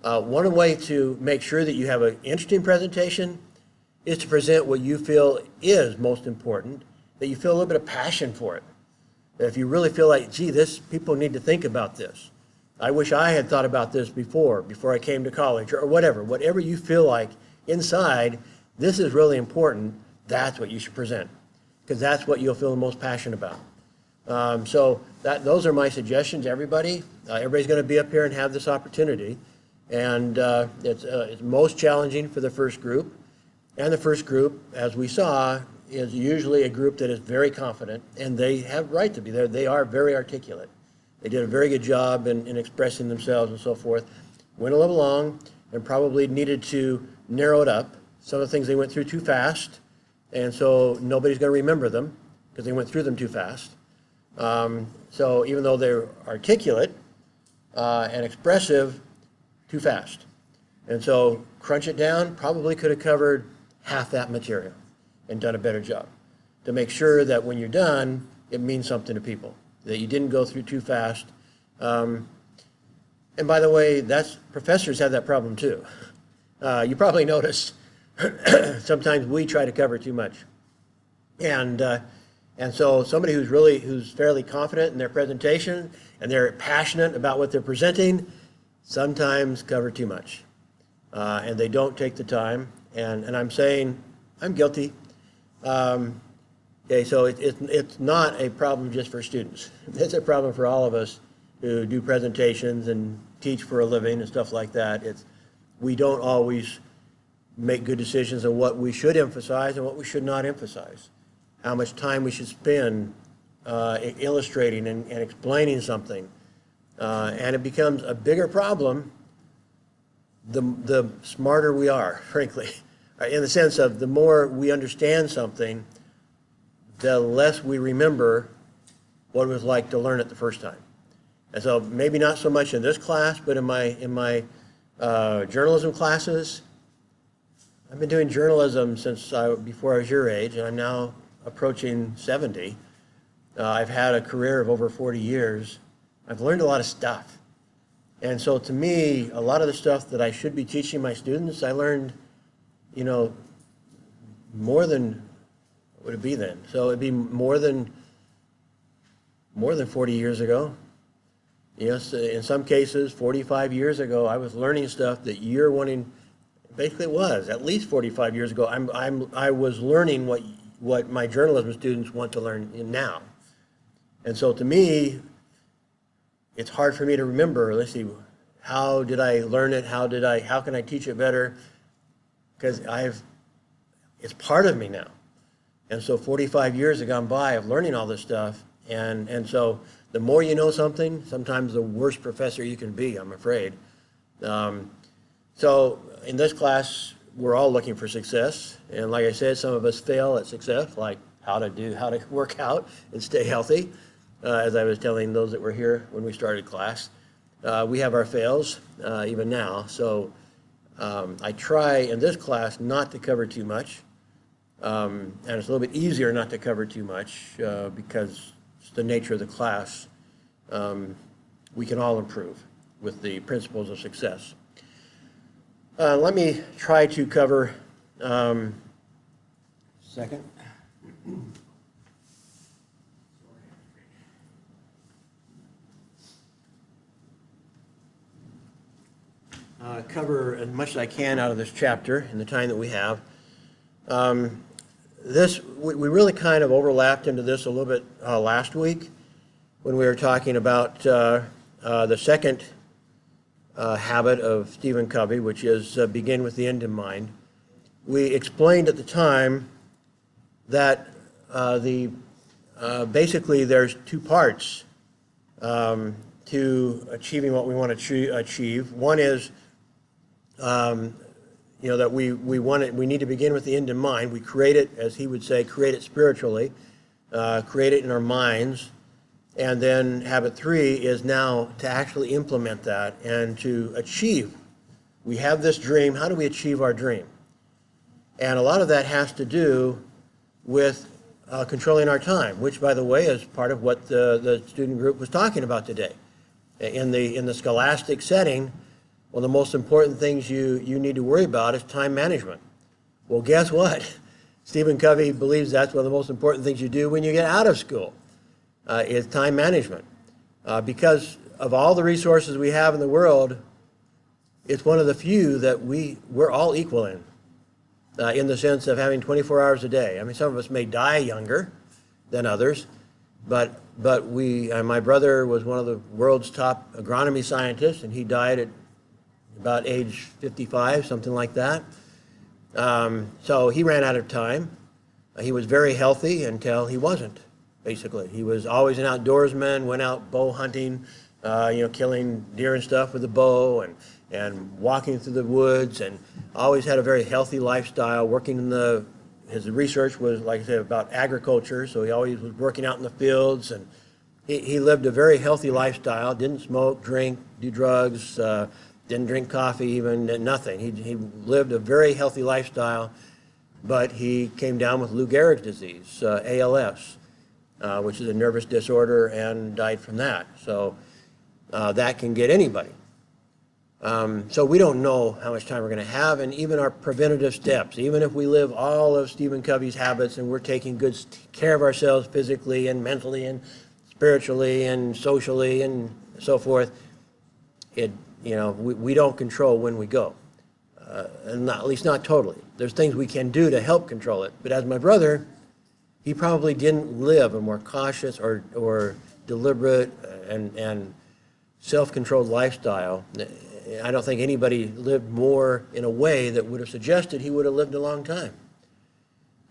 F: One way to make sure that you have an interesting presentation is to present what you feel is most important, that you feel a little bit of passion for it. That if you really feel like, gee, people need to think about this. I wish I had thought about this before I came to college, or whatever you feel like inside, this is really important, that's what you should present, because that's what you'll feel the most passionate about. So those are my suggestions, everybody. Everybody's going to be up here and have this opportunity. And it's most challenging for the first group. And the first group, as we saw, is usually a group that is very confident, and they have right to be there. They are very articulate. They did a very good job in expressing themselves and so forth. Went a little long and probably needed to narrow it up. Some of the things they went through too fast, and so nobody's going to remember them because they went through them too fast. So even though they're articulate and expressive, too fast. And so crunch it down, probably could have covered half that material and done a better job to make sure that when you're done, it means something to people, that you didn't go through too fast. And by the way, professors have that problem too. You probably noticed sometimes we try to cover too much. And so somebody who's fairly confident in their presentation and they're passionate about what they're presenting, sometimes cover too much. And they don't take the time. And I'm saying, I'm guilty. Okay, so it's not a problem just for students. It's a problem for all of us who do presentations and teach for a living and stuff like that. We don't always make good decisions on what we should emphasize and what we should not emphasize, how much time we should spend illustrating and explaining something. And it becomes a bigger problem the smarter we are, frankly, in the sense of the more we understand something, the less we remember what it was like to learn it the first time. And so maybe not so much in this class, but in my journalism classes. I've been doing journalism since before I was your age, and I'm now approaching 70. I've had a career of over 40 years. I've learned a lot of stuff. And so to me, a lot of the stuff that I should be teaching my students, I learned, more than, what would it be then? So it'd be more than 40 years ago. Yes, in some cases, 45 years ago, I was learning stuff that you're wanting, basically it was, at least 45 years ago, I was learning what my journalism students want to learn now. And so to me, it's hard for me to remember, let's see, how did I learn it? How can I teach it better? Because it's part of me now. And so 45 years have gone by of learning all this stuff. And so the more you know something, sometimes the worse professor you can be, I'm afraid. So in this class, we're all looking for success. And like I said, some of us fail at success, like how to work out and stay healthy. As I was telling those that were here when we started class. We have our fails, even now. So I try in this class not to cover too much. And it's a little bit easier not to cover too much because it's the nature of the class. We can all improve with the principles of success. Let me try to cover, second. Cover as much as I can out of this chapter in the time that we have. We really kind of overlapped into this a little bit last week when we were talking about the second habit of Stephen Covey, which is begin with the end in mind. We explained at the time that basically there's two parts to achieving what we want to achieve. One is that we need to begin with the end in mind. We create it, as he would say, create it spiritually, create it in our minds, and then habit 3 is now to actually implement that and to achieve. We have this dream. How do we achieve our dream? And a lot of that has to do with controlling our time, which, by the way, is part of what the student group was talking about today. In the scholastic setting, one of the most important things you need to worry about is time management. Well, guess what? Stephen Covey believes that's one of the most important things you do when you get out of school, is time management. Because of all the resources we have in the world, it's one of the few that we're all equal in the sense of having 24 hours a day. I mean, some of us may die younger than others, but my brother was one of the world's top agronomy scientists, and he died at about age 55, something like that. So he ran out of time. He was very healthy until he wasn't, basically. He was always an outdoorsman, went out bow hunting, killing deer and stuff with a bow, and walking through the woods, and always had a very healthy lifestyle, working in his research was, like I said, about agriculture, so he always was working out in the fields, and he lived a very healthy lifestyle, didn't smoke, drink, do drugs, didn't drink coffee even, nothing. He lived a very healthy lifestyle, but he came down with Lou Gehrig's disease, ALS, which is a nervous disorder, and died from that. So that can get anybody. So we don't know how much time we're going to have, and even our preventative steps, even if we live all of Stephen Covey's habits and we're taking good care of ourselves physically and mentally and spiritually and socially and so forth, we don't control when we go, and at least not totally. There's things we can do to help control it, but as my brother, he probably didn't live a more cautious or deliberate and self-controlled lifestyle. I don't think anybody lived more in a way that would have suggested he would have lived a long time.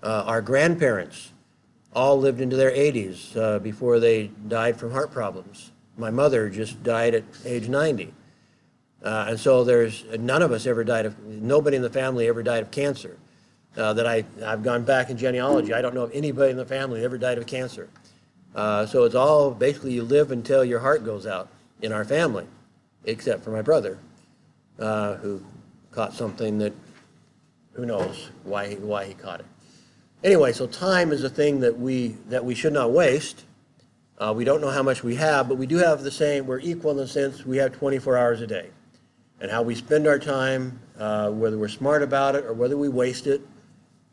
F: Our grandparents all lived into their 80s before they died from heart problems. My mother just died at age 90. And so none of us ever nobody in the family ever died of cancer. I've gone back in genealogy. I don't know if anybody in the family ever died of cancer. So it's all basically you live until your heart goes out in our family, except for my brother, who caught something that who knows why he caught it. Anyway, so time is a thing that we should not waste. We don't know how much we have, but we do have the same. We're equal in the sense we have 24 hours a day. And how we spend our time, whether we're smart about it or whether we waste it,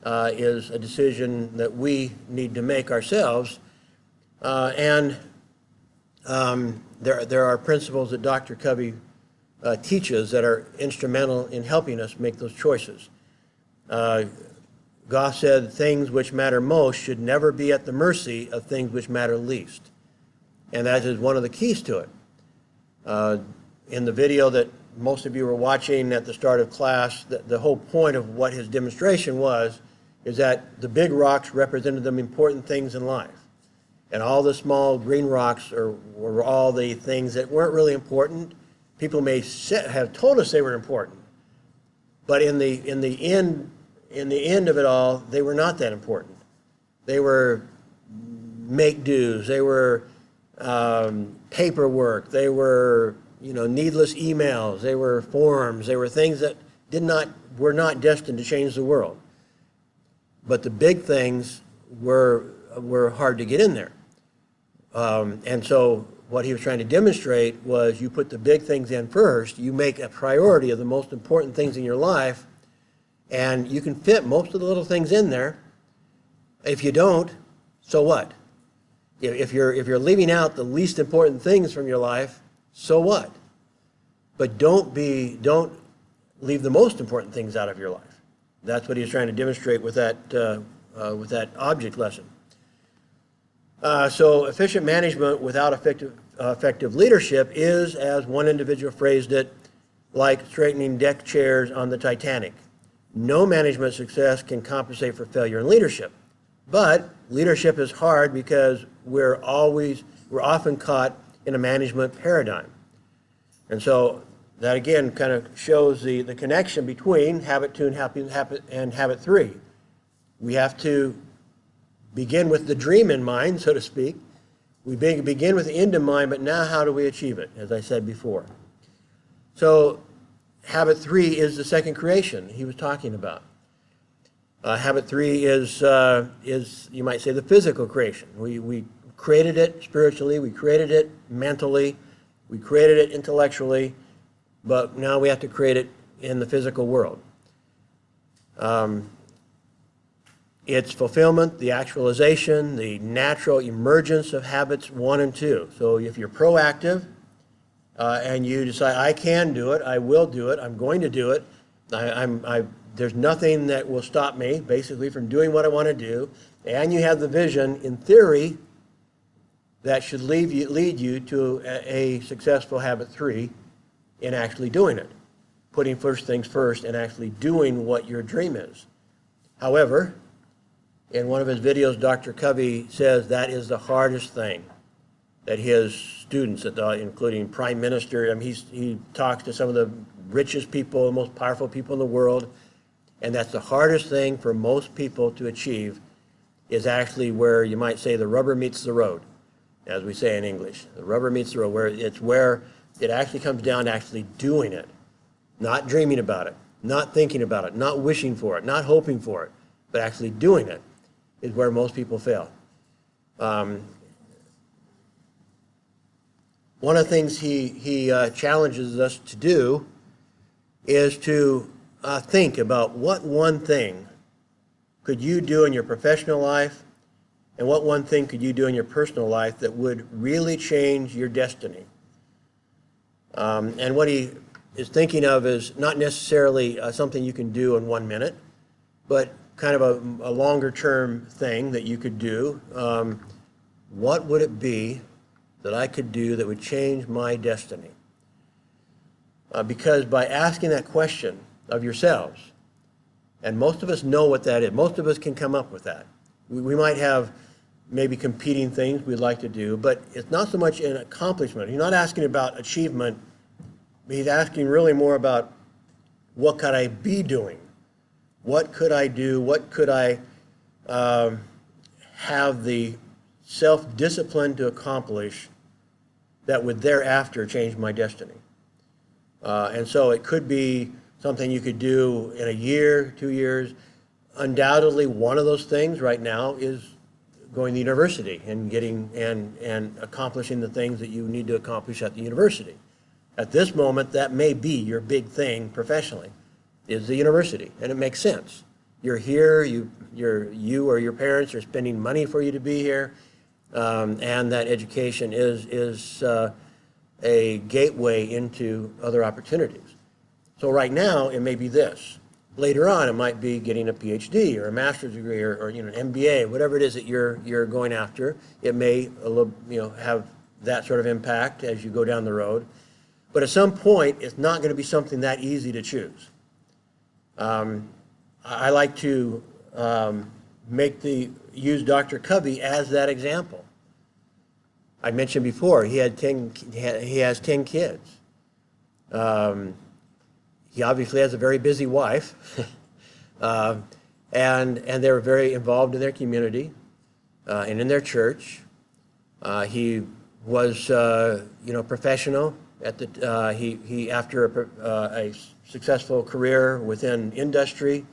F: is a decision that we need to make ourselves. There are principles that Dr. Covey teaches that are instrumental in helping us make those choices. Goff said, things which matter most should never be at the mercy of things which matter least. And that is one of the keys to it. In the video that most of you were watching at the start of class, the whole point of what his demonstration is that the big rocks represented the important things in life. And all the small green rocks were all the things that weren't really important. People may have told us they were important, but in the end of it all, they were not that important. They were make-dos. They were paperwork. They were needless emails. They were forms. They were things that were not destined to change the world. But the big things were hard to get in there. And so what he was trying to demonstrate was you put the big things in first, you make a priority of the most important things in your life, and you can fit most of the little things in there. If you don't, so what? If you're leaving out the least important things from your life, so what? But don't leave the most important things out of your life. That's what he was trying to demonstrate with that object lesson. So efficient management without effective leadership is, as one individual phrased it, like straightening deck chairs on the Titanic. No management success can compensate for failure in leadership. But leadership is hard because we're often caught in a management paradigm. And so that again kind of shows the connection between habit 2 and habit 3. We have to begin with the dream in mind, so to speak. We begin with the end in mind, but now how do we achieve it, as I said before? So habit 3 is the second creation he was talking about. Habit 3 is, you might say, the physical creation. We created it spiritually, we created it mentally, we created it intellectually, but now we have to create it in the physical world. It's fulfillment, the actualization, the natural emergence of habits 1 and 2. So if you're proactive and you decide, I can do it, I will do it, I'm going to do it, there's nothing that will stop me, basically, from doing what I want to do, and you have the vision, in theory, that should lead you to a successful habit 3 in actually doing it, putting first things first and actually doing what your dream is. However, in one of his videos, Dr. Covey says that is the hardest thing that his students, including prime minister, I mean, he talks to some of the richest people, the most powerful people in the world, and that's the hardest thing for most people to achieve, is actually where you might say the rubber meets the road, as we say in English. The rubber meets the road, where it actually comes down to actually doing it, not dreaming about it, not thinking about it, not wishing for it, not hoping for it, but actually doing it is where most people fail. One of the things he challenges us to do is to think about what one thing could you do in your professional life and what one thing could you do in your personal life that would really change your destiny. And what he is thinking of is not necessarily something you can do in 1 minute, but kind of a longer term thing that you could do. What would it be that I could do that would change my destiny? Because by asking that question of yourselves, and most of us know what that is, most of us can come up with that. We might have maybe competing things we'd like to do, but it's not so much an accomplishment. He's not asking about achievement. He's asking really more about what could I be doing? What could I do? What could I have the self-discipline to accomplish that would thereafter change my destiny? And so it could be something you could do in a year, 2 years. Undoubtedly, one of those things right now is going to university and getting and accomplishing the things that you need to accomplish at the university. At this moment, that may be your big thing professionally, is the university, and it makes sense. You're here, you or your parents are spending money for you to be here, and that education is a gateway into other opportunities. So right now, it may be this. Later on, it might be getting a PhD or a master's degree or an MBA, whatever it is that you're going after. It may have that sort of impact as you go down the road. But at some point, it's not going to be something that easy to choose. I like to use Dr. Covey as that example. I mentioned before he has 10 kids. He obviously has a very busy wife, and they're very involved in their community and in their church. He was professional at the he after a successful career within industry,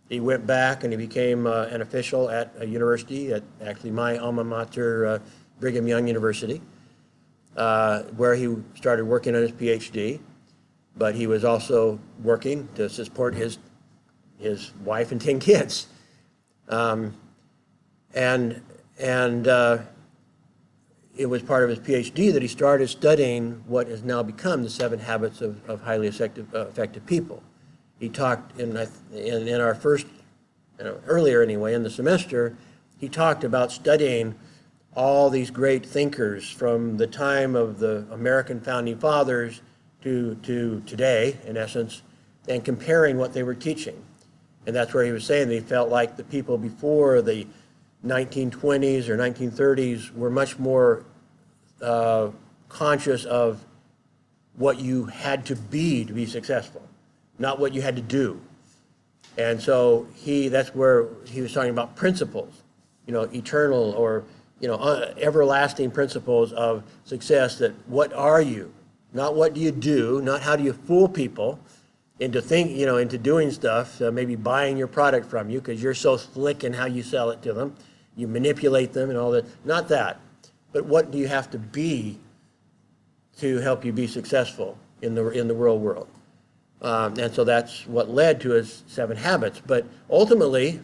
F: he went back and he became an official at a university, at actually my alma mater, Brigham Young University, where he started working on his PhD. But he was also working to support his wife and 10 kids, and it was part of his PhD that he started studying what has now become the 7 habits of highly effective people. He talked in our first, earlier anyway in the semester, he talked about studying all these great thinkers from the time of the American founding fathers to today, in essence, and comparing what they were teaching. And that's where he was saying that he felt like the people before the 1920s or 1930s were much more conscious of what you had to be successful, not what you had to do. And so that's where he was talking about principles, eternal or everlasting principles of success. That what are you? Not what do you do, not how do you fool people into doing stuff, maybe buying your product from you because you're so slick in how you sell it to them. You manipulate them and all that. Not that. But what do you have to be to help you be successful in the real world? And so that's what led to his 7 habits. But ultimately,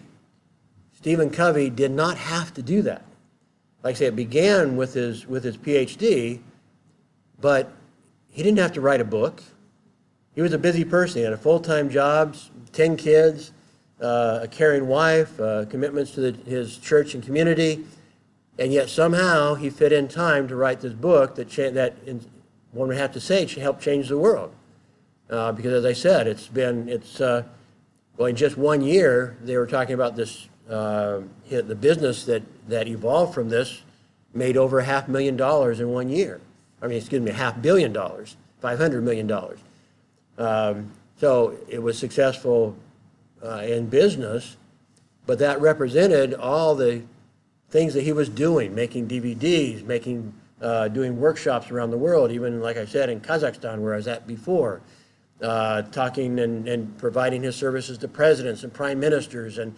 F: Stephen Covey did not have to do that. Like I say, it began with his PhD, but he didn't have to write a book. He was a busy person. He had a full-time job, 10 kids, a caring wife, commitments to his church and community. And yet somehow he fit in time to write this book one would have to say helped change the world. Because as I said, well, in just 1 year, they were talking about this, the business that evolved from this made over $500,000 in 1 year. I mean, excuse me, $500 million, $500 million. So it was successful in business, but that represented all the things that he was doing, making DVDs, doing workshops around the world, even, like I said, in Kazakhstan, where I was at before, talking and providing his services to presidents and prime ministers and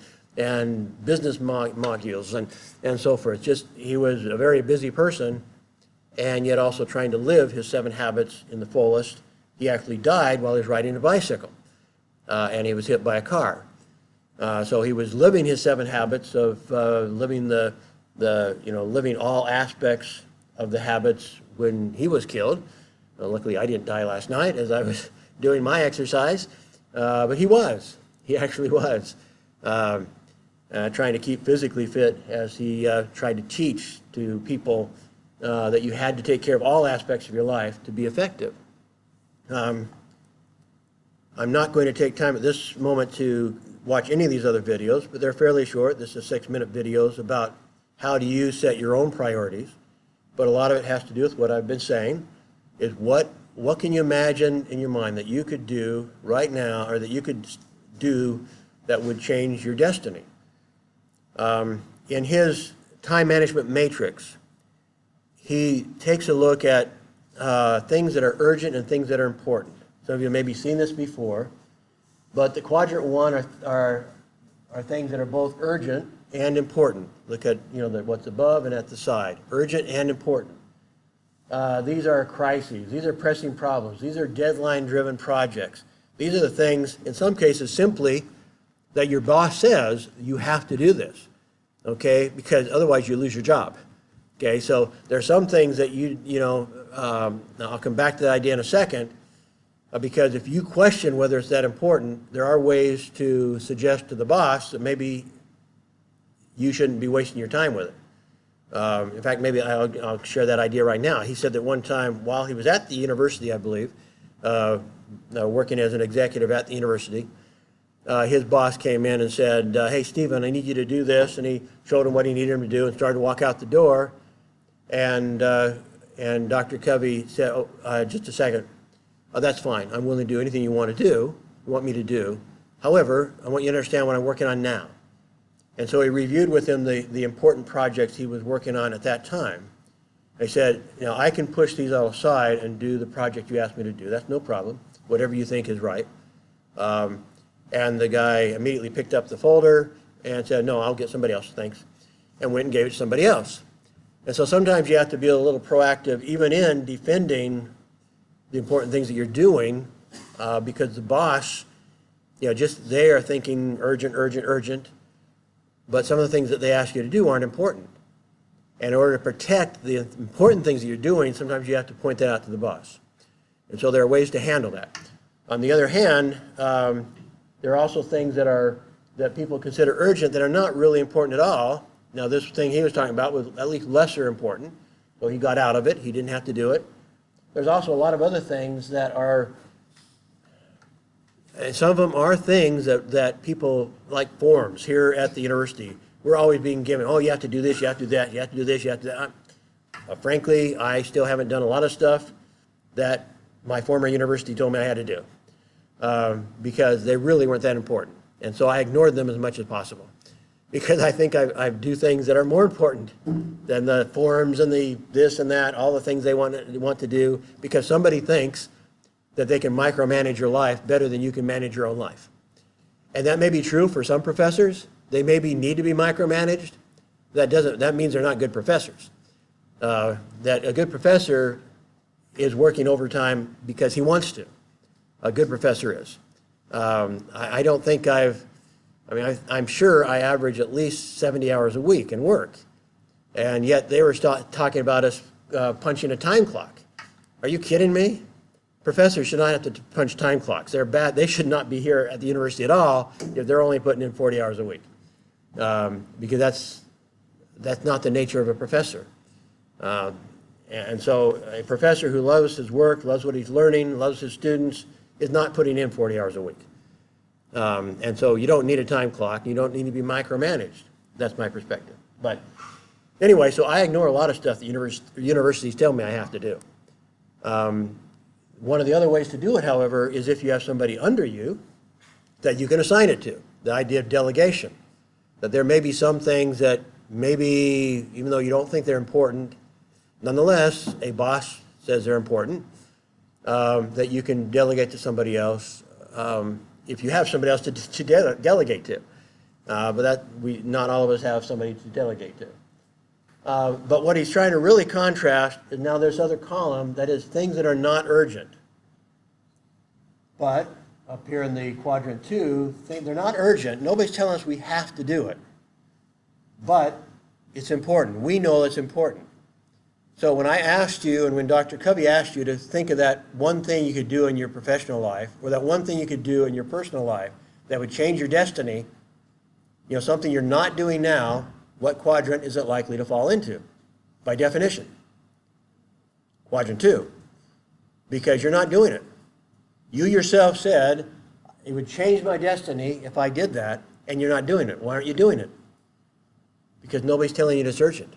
F: business moguls and so forth. Just, he was a very busy person, and yet also trying to live his 7 habits in the fullest. He actually died while he was riding a bicycle, and he was hit by a car. So he was living his 7 habits of living living all aspects of the habits when he was killed. Luckily, I didn't die last night as I was doing my exercise, but he actually was, trying to keep physically fit as he tried to teach to people that you had to take care of all aspects of your life to be effective. I'm not going to take time at this moment to watch any of these other videos, but they're fairly short. This is 6-minute videos about how do you set your own priorities. But a lot of it has to do with what I've been saying, is what can you imagine in your mind that you could do right now, or that you could do that would change your destiny? In his time management matrix, he takes a look at things that are urgent and things that are important. Some of you have maybe seen this before, but the quadrant 1 are things that are both urgent and important. Look at what's above and at the side, urgent and important. These are crises. These are pressing problems. These are deadline-driven projects. These are the things, in some cases, simply that your boss says you have to do this, okay? Because otherwise you lose your job. Okay, so there are some things that now I'll come back to that idea in a second, because if you question whether it's that important, there are ways to suggest to the boss that maybe you shouldn't be wasting your time with it. In fact, maybe I'll share that idea right now. He said that one time while he was at the university, I believe, working as an executive at the university, his boss came in and said, hey, Stephen, I need you to do this. And he showed him what he needed him to do and started to walk out the door. And Dr. Covey said, just a second, that's fine. I'm willing to do anything you want me to do. However, I want you to understand what I'm working on now. And so he reviewed with him the important projects he was working on at that time. I said, I can push these all aside and do the project you asked me to do. That's no problem, whatever you think is right. And the guy immediately picked up the folder and said, no, I'll get somebody else, thanks, and went and gave it to somebody else. And so sometimes you have to be a little proactive, even in defending the important things that you're doing, because the boss, just they are thinking urgent, urgent, urgent, but some of the things that they ask you to do aren't important. And in order to protect the important things that you're doing, sometimes you have to point that out to the boss. And so there are ways to handle that. On the other hand, there are also things that people consider urgent that are not really important at all. Now, this thing he was talking about was at least lesser important, so he got out of it. He didn't have to do it. There's also a lot of other things that are, and some of them are things that people, like forms here at the university, we're always being given, oh, you have to do this, you have to do that, you have to do this, you have to do that. Frankly, I still haven't done a lot of stuff that my former university told me I had to do, because they really weren't that important. And so I ignored them as much as possible, because I think I do things that are more important than the forms and the this and that, all the things they want to do, because somebody thinks that they can micromanage your life better than you can manage your own life. And that may be true for some professors. They maybe need to be micromanaged. That means they're not good professors. That a good professor is working overtime because he wants to. A good professor is. I don't think I'm sure I average at least 70 hours a week in work. And yet they were talking about us punching a time clock. Are you kidding me? Professors should not have to punch time clocks. They're bad. They should not be here at the university at all if they're only putting in 40 hours a week. Because that's not the nature of a professor. And so a professor who loves his work, loves what he's learning, loves his students, is not putting in 40 hours a week. And so you don't need a time clock. You don't need to be micromanaged. That's my perspective. But anyway, so I ignore a lot of stuff that universities tell me I have to do. One of the other ways to do it, however, is if you have somebody under you that you can assign it to. The idea of delegation. That there may be some things that maybe, even though you don't think they're important, nonetheless, a boss says they're important, that you can delegate to somebody else if you have somebody else to delegate to. But not all of us have somebody to delegate to. But what he's trying to really contrast is now this other column that is things that are not urgent. But up here in the quadrant 2, they're not urgent. Nobody's telling us we have to do it. But it's important. We know it's important. So when I asked you, and when Dr. Covey asked you to think of that one thing you could do in your professional life, or that one thing you could do in your personal life that would change your destiny, you know, something you're not doing now, what quadrant is it likely to fall into? By definition, quadrant 2, because you're not doing it. You yourself said, it would change my destiny if I did that, and you're not doing it. Why aren't you doing it? Because nobody's telling you it's urgent.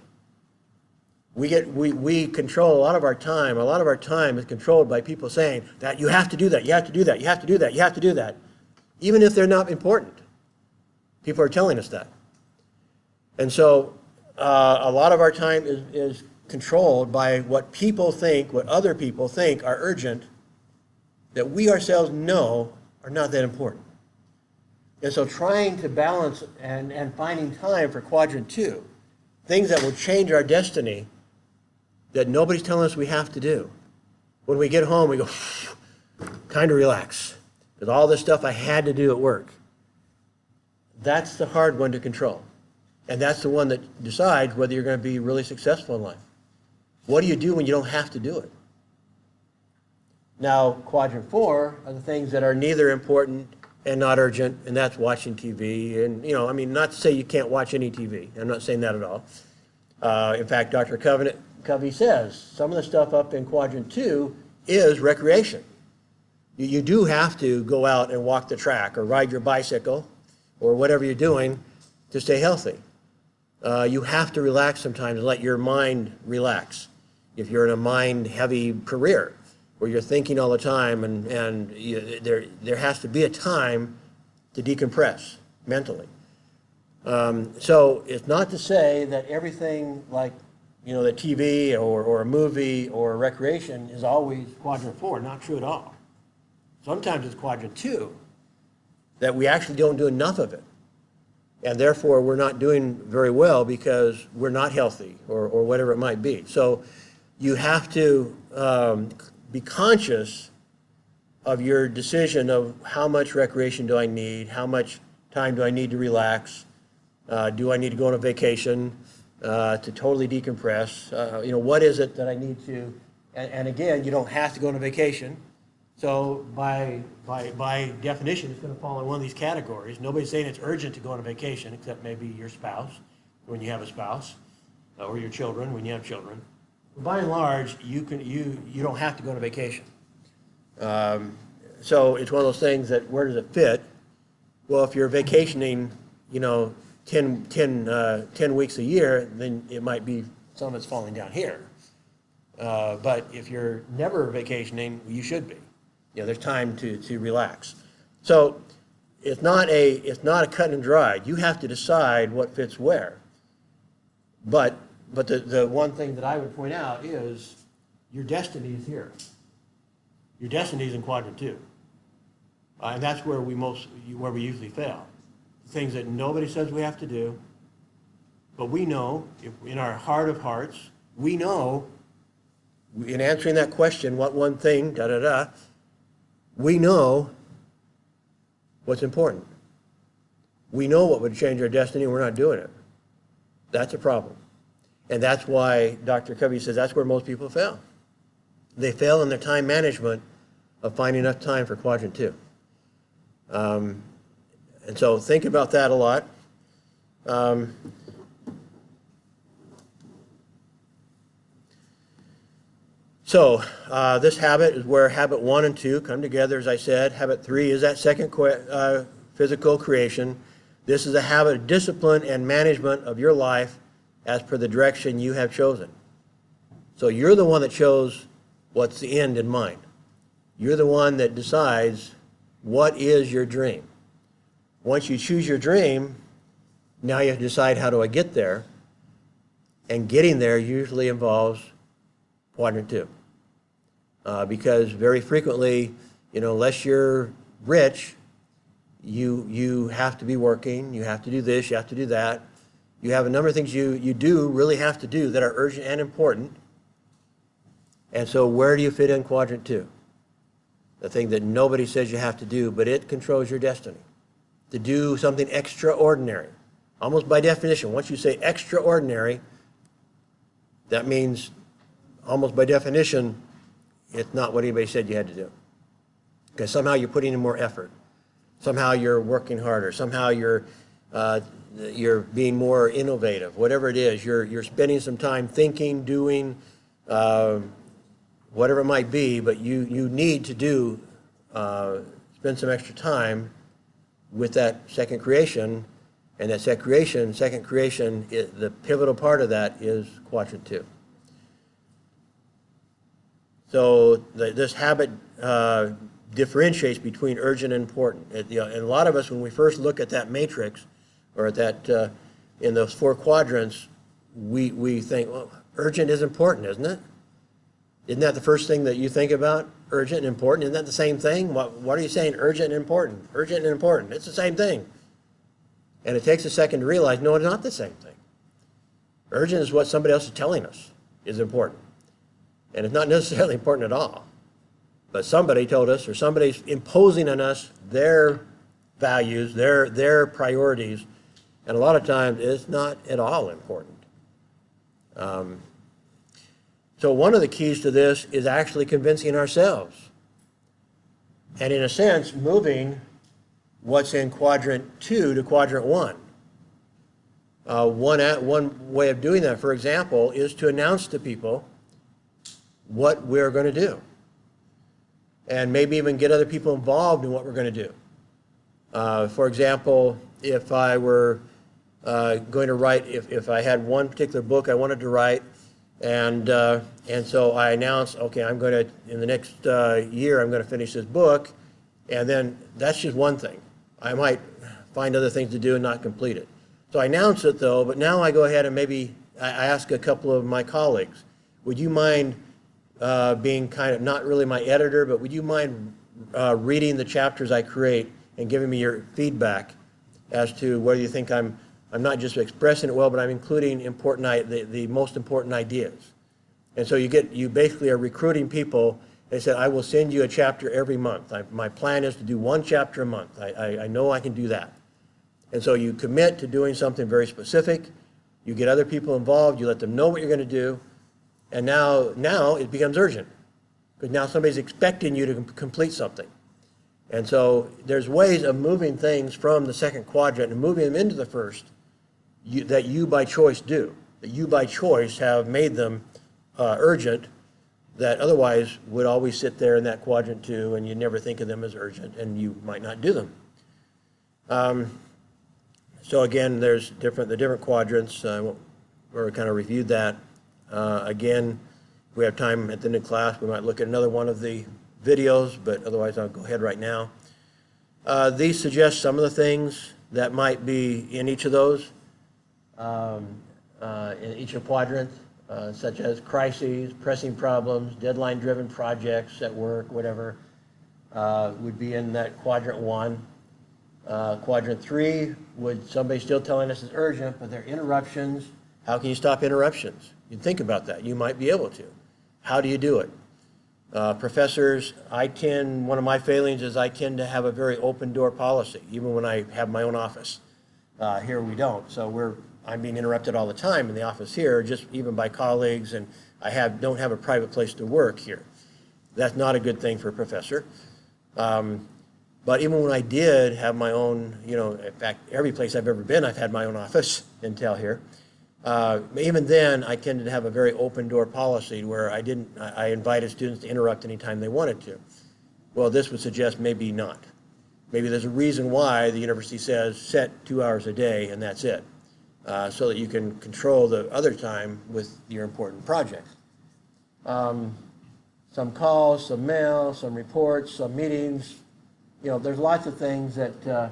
F: We control a lot of our time. A lot of our time is controlled by people saying that you have to do that, you have to do that, you have to do that, you have to do that, even if they're not important. People are telling us that. And so a lot of our time is controlled by what people think, what other people think are urgent, that we ourselves know are not that important. And so trying to balance and finding time for quadrant 2, things that will change our destiny that nobody's telling us we have to do. When we get home, we go, kind of relax, because all this stuff I had to do at work. That's the hard one to control. And that's the one that decides whether you're going to be really successful in life. What do you do when you don't have to do it? Now, quadrant 4 are the things that are neither important and not urgent, and that's watching TV. And, you know, I mean, not to say you can't watch any TV. I'm not saying that at all. In fact, Dr. Covey says some of the stuff up in quadrant 2 is recreation. You do have to go out and walk the track or ride your bicycle or whatever you're doing to stay healthy. You have to relax sometimes and let your mind relax. If you're in a mind-heavy career where you're thinking all the time, and there has to be a time to decompress mentally. So it's not to say that everything like, you know, the TV or a movie or recreation is always quadrant 4. Not true at all. Sometimes it's quadrant 2 that we actually don't do enough of it. And therefore, we're not doing very well because we're not healthy or whatever it might be. So you have to be conscious of your decision of how much recreation do I need, how much time do I need to relax, do I need to go on a vacation to totally decompress, you know, what is it that I need to, and again, you don't have to go on a vacation. So by definition, it's going to fall in one of these categories. Nobody's saying it's urgent to go on a vacation, except maybe your spouse, when you have a spouse, or your children, when you have children. By and large, you don't have to go on a vacation. So it's one of those things that where does it fit? Well, if you're vacationing, you know, 10 weeks a year, then it might be some of it's falling down here. But if you're never vacationing, you should be. You know, there's time to relax. So it's not a cut and dry. You have to decide what fits where. But the one thing that I would point out is your destiny is here. Your destiny is in quadrant 2. And that's where we usually fail. Things that nobody says we have to do, but we know, in our heart of hearts, we know, in answering that question, what one thing, we know what's important. We know what would change our destiny, and we're not doing it. That's a problem. And that's why Dr. Covey says that's where most people fail. They fail in their time management of finding enough time for quadrant 2. And so think about that a lot. So this habit is where habit 1 and 2 come together, as I said. Habit 3 is that second physical creation. This is a habit of discipline and management of your life as per the direction you have chosen. So you're the one that chose what's the end in mind. You're the one that decides what is your dream. Once you choose your dream, now you have to decide, how do I get there? And getting there usually involves quadrant 2. Because very frequently, unless you're rich, you have to be working, you have to do this, you have to do that. You have a number of things you do really have to do that are urgent and important. And so where do you fit in quadrant 2? The thing that nobody says you have to do, but it controls your destiny. To do something extraordinary. Almost by definition, once you say extraordinary, that means almost by definition, it's not what anybody said you had to do. Because somehow you're putting in more effort. Somehow you're working harder. Somehow you're being more innovative. Whatever it is, you're spending some time thinking, doing, whatever it might be, but you need to spend some extra time with that second creation, and that second creation, the pivotal part of that is quadrant 2. So this habit differentiates between urgent and important. And a lot of us, when we first look at that matrix, or at that in those 4 quadrants, we think, well, urgent is important, isn't it? Isn't that the first thing that you think about? Urgent and important? Isn't that the same thing? What are you saying? Urgent and important. Urgent and important. It's the same thing. And it takes a second to realize, no, it's not the same thing. Urgent is what somebody else is telling us is important. And it's not necessarily important at all. But somebody told us, or somebody's imposing on us their values, their priorities, and a lot of times it's not at all important. So one of the keys to this is actually convincing ourselves. And in a sense, moving what's in quadrant 2 to quadrant 1. One way of doing that, for example, is to announce to people what we're going to do. And maybe even get other people involved in what we're going to do. For example, if I were going to write, if I had one particular book I wanted to write, and so I announced, okay, I'm going to, in the next year, I'm going to finish this book, and then that's just one thing. I might find other things to do and not complete it. So I announce it, though, but now I go ahead and maybe I ask a couple of my colleagues, would you mind being kind of, not really my editor, but would you mind reading the chapters I create and giving me your feedback as to whether you think I'm not just expressing it well, but I'm including the most important ideas. And so you basically are recruiting people. They said, I will send you a chapter every month. My plan is to do 1 chapter a month. I know I can do that. And so you commit to doing something very specific. You get other people involved. You let them know what you're going to do. And now it becomes urgent, because now somebody's expecting you to complete something. And so there's ways of moving things from the second quadrant and moving them into the first that you by choice do, that you by choice have made them urgent, that otherwise would always sit there in that quadrant 2, and you never think of them as urgent, and you might not do them. So again, there's the different quadrants. We kind of reviewed that. Again, if we have time at the end of class, we might look at another one of the videos, but otherwise I'll go ahead right now. These suggest some of the things that might be in each of those, in each of quadrants, such as crises, pressing problems, deadline-driven projects at work, whatever, would be in that quadrant 1. Quadrant 3, would somebody still telling us it's urgent, but they're interruptions. How can you stop interruptions? You'd think about that. You might be able to. How do you do it? Professors, one of my failings is I tend to have a very open door policy, even when I have my own office. Here we don't. So I'm being interrupted all the time in the office here, just even by colleagues, and I don't have a private place to work here. That's not a good thing for a professor. But even when I did have my own, in fact, every place I've ever been, I've had my own office until here. Even then, I tended to have a very open door policy where I invited students to interrupt anytime they wanted to. Well, this would suggest maybe not. Maybe there's a reason why the university says set 2 hours a day and that's it, so that you can control the other time with your important projects. Some calls, some mail, some reports, some meetings. You know, there's lots of things that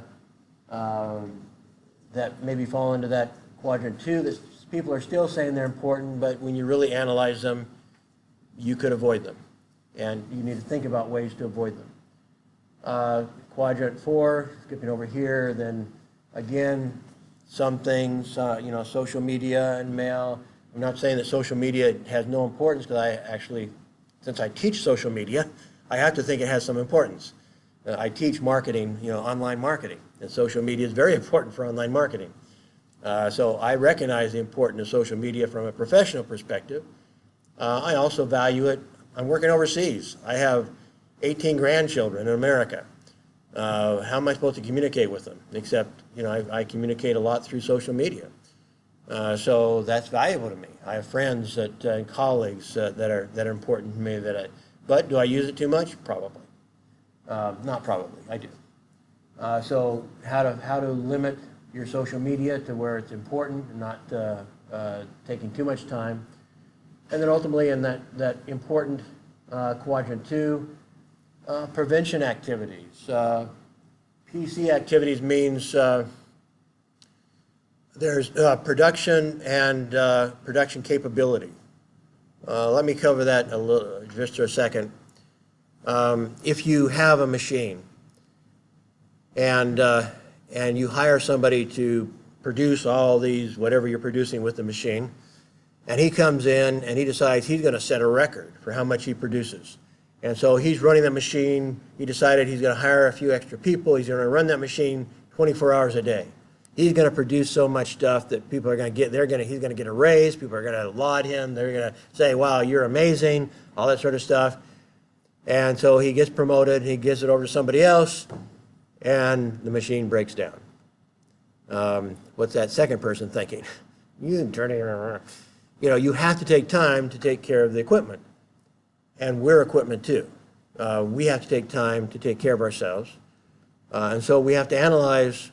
F: that maybe fall into that quadrant 2 that people are still saying they're important, but when you really analyze them, you could avoid them. And you need to think about ways to avoid them. Quadrant 4, skipping over here, then again, some things, you know, social media and mail. I'm not saying that social media has no importance, because I actually, since I teach social media, I have to think it has some importance. I teach marketing, you know, online marketing, and social media is very important for online marketing. So I recognize the importance of social media from a professional perspective. I also value it. I'm working overseas. I have 18 grandchildren in America. How am I supposed to communicate with them? Except, you know, I communicate a lot through social media. So that's valuable to me. I have friends and colleagues that are important to me. But do I use it too much? Probably. Not probably. I do. So how to limit your social media to where it's important and not taking too much time. And then ultimately in that important quadrant 2, prevention activities. PC activities means there's production and production capability. Let me cover that just for a second. If you have a machine and you hire somebody to produce all these, whatever you're producing with the machine, and he comes in and he decides he's going to set a record for how much he produces. And so he's running the machine. He decided he's going to hire a few extra people. He's going to run that machine 24 hours a day. He's going to produce so much stuff that people are going to get, he's going to get a raise. People are going to laud him. They're going to say, wow, you're amazing, all that sort of stuff. And so he gets promoted. He gives it over to somebody else, and the machine breaks down. What's that second person thinking? You can turn it around. You know, you have to take time to take care of the equipment. And we're equipment too. We have to take time to take care of ourselves. And so we have to analyze,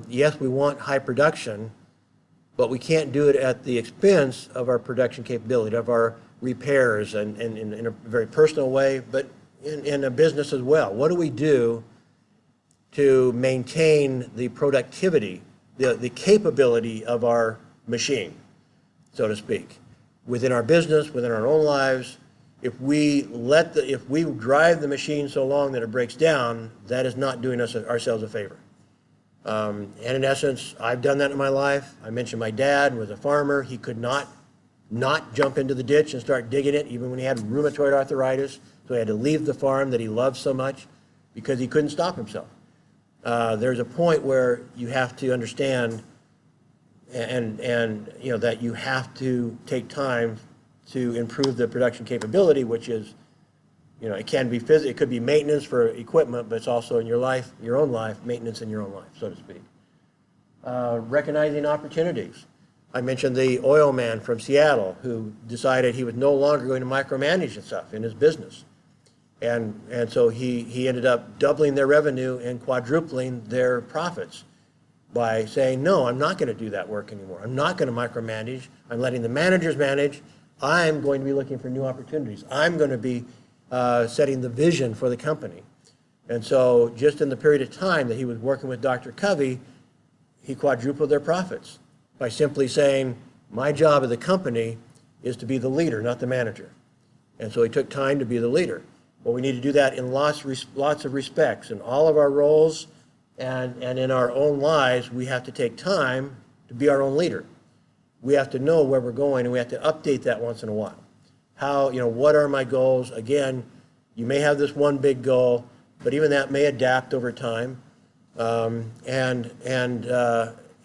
F: yes, we want high production, but we can't do it at the expense of our production capability, of our repairs, and in a very personal way, but in a business as well. What do we do to maintain the productivity, the capability of our machine, so to speak, within our business, within our own lives? If we drive the machine so long that it breaks down, that is not doing ourselves a favor. And in essence, I've done that in my life. I mentioned my dad was a farmer. He could not jump into the ditch and start digging it, even when he had rheumatoid arthritis. So he had to leave the farm that he loved so much because he couldn't stop himself. There's a point where you have to understand and you know, that you have to take time to improve the production capability, which is, you know, it can be it could be maintenance for equipment, but it's also in your life, your own life, maintenance in your own life, so to speak. Recognizing opportunities. I mentioned the oil man from Seattle who decided he was no longer going to micromanage and stuff in his business. And so he ended up doubling their revenue and quadrupling their profits by saying, no, I'm not going to do that work anymore. I'm not going to micromanage. I'm letting the managers manage. I'm going to be looking for new opportunities. I'm going to be setting the vision for the company. And so just in the period of time that he was working with Dr. Covey, he quadrupled their profits by simply saying, my job at the company is to be the leader, not the manager. And so he took time to be the leader. Well, we need to do that in lots of respects. In all of our roles and in our own lives, we have to take time to be our own leader. We have to know where we're going, and we have to update that once in a while. How, you know, what are my goals? Again, you may have this one big goal, but even that may adapt over time. And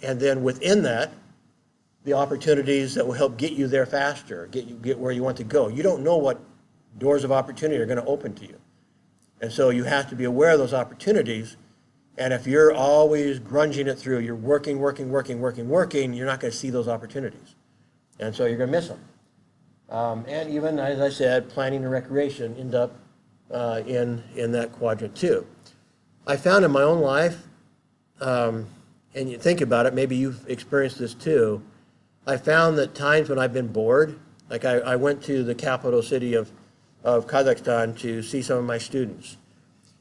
F: then within that, the opportunities that will help get you there faster, get where you want to go. You don't know what doors of opportunity are going to open to you. And so you have to be aware of those opportunities. And if you're always grunging it through, you're working, you're not going to see those opportunities. And so you're going to miss them. And even, as I said, planning and recreation end up in that quadrant too. I found in my own life, and you think about it, maybe you've experienced this too, I found that times when I've been bored, like I went to the capital city of Kazakhstan to see some of my students.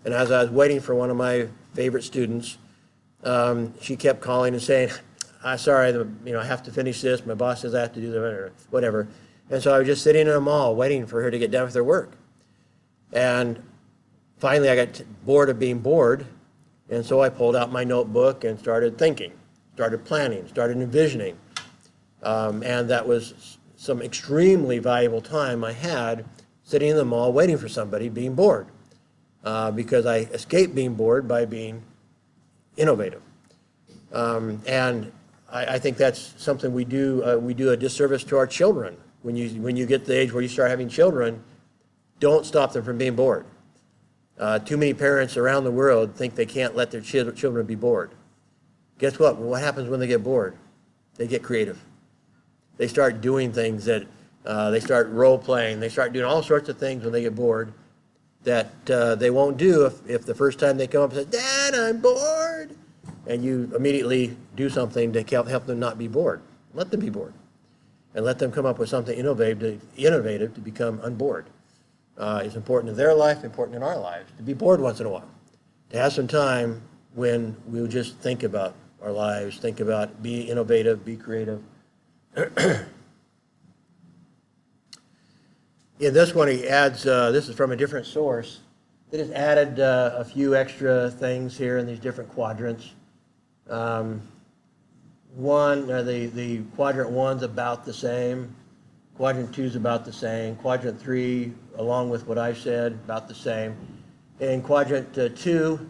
F: And as I was waiting for one of my favorite students, she kept calling and saying, sorry, I have to finish this. My boss says I have to do that, or whatever. And so I was just sitting in a mall waiting for her to get done with her work. And finally I got bored of being bored. And so I pulled out my notebook and started thinking, started planning, started envisioning. And that was some extremely valuable time I had sitting in the mall waiting for somebody, being bored. Because I escaped being bored by being innovative. And I think that's something we do a disservice to our children. When you get to the age where you start having children, don't stop them from being bored. Too many parents around the world think they can't let their children be bored. Guess what? What happens when they get bored? They get creative. They start doing things that, they start role-playing. They start doing all sorts of things when they get bored that they won't do if the first time they come up and say, Dad, I'm bored. And you immediately do something to help them not be bored. Let them be bored. And let them come up with something innovative to become unbored. It's important in their life, important in our lives, to be bored once in a while. To have some time when we'll just think about our lives, think about, be innovative, be creative. In this one, he adds, this is from a different source. They just added a few extra things here in these different quadrants. The quadrant 1's about the same. Quadrant 2's about the same. Quadrant 3, along with what I said, about the same. In quadrant 2,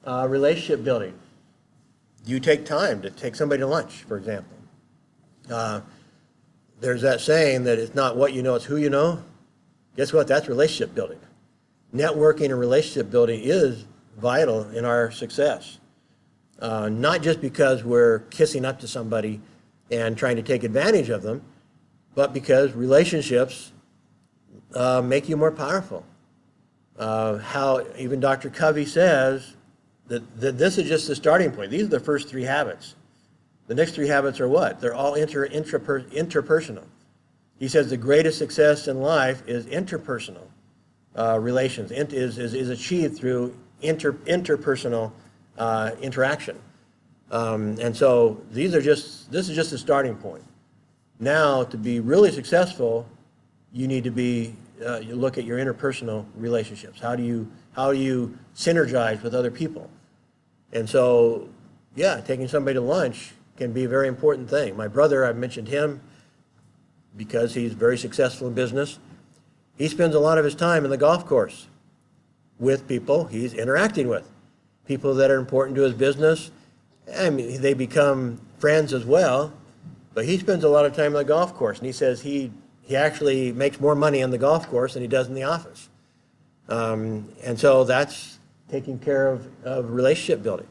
F: relationship building. Do you take time to take somebody to lunch, for example? There's that saying that it's not what you know, it's who you know. Guess what? That's relationship building. Networking and relationship building is vital in our success. Not just because we're kissing up to somebody and trying to take advantage of them, but because relationships make you more powerful. How even Dr. Covey says that this is just the starting point. These are the first 3 habits. The next 3 habits are what? They're all interpersonal. He says the greatest success in life is interpersonal relations. Is achieved through interpersonal interaction. And so this is just a starting point. Now, to be really successful, you need to you look at your interpersonal relationships. How do you synergize with other people? And so, yeah, taking somebody to lunch can be a very important thing. My brother, I've mentioned him because he's very successful in business. He spends a lot of his time in the golf course with people he's interacting with, people that are important to his business. I mean, they become friends as well, but he spends a lot of time on the golf course, and he says he actually makes more money on the golf course than he does in the office. And so that's taking care of relationship building,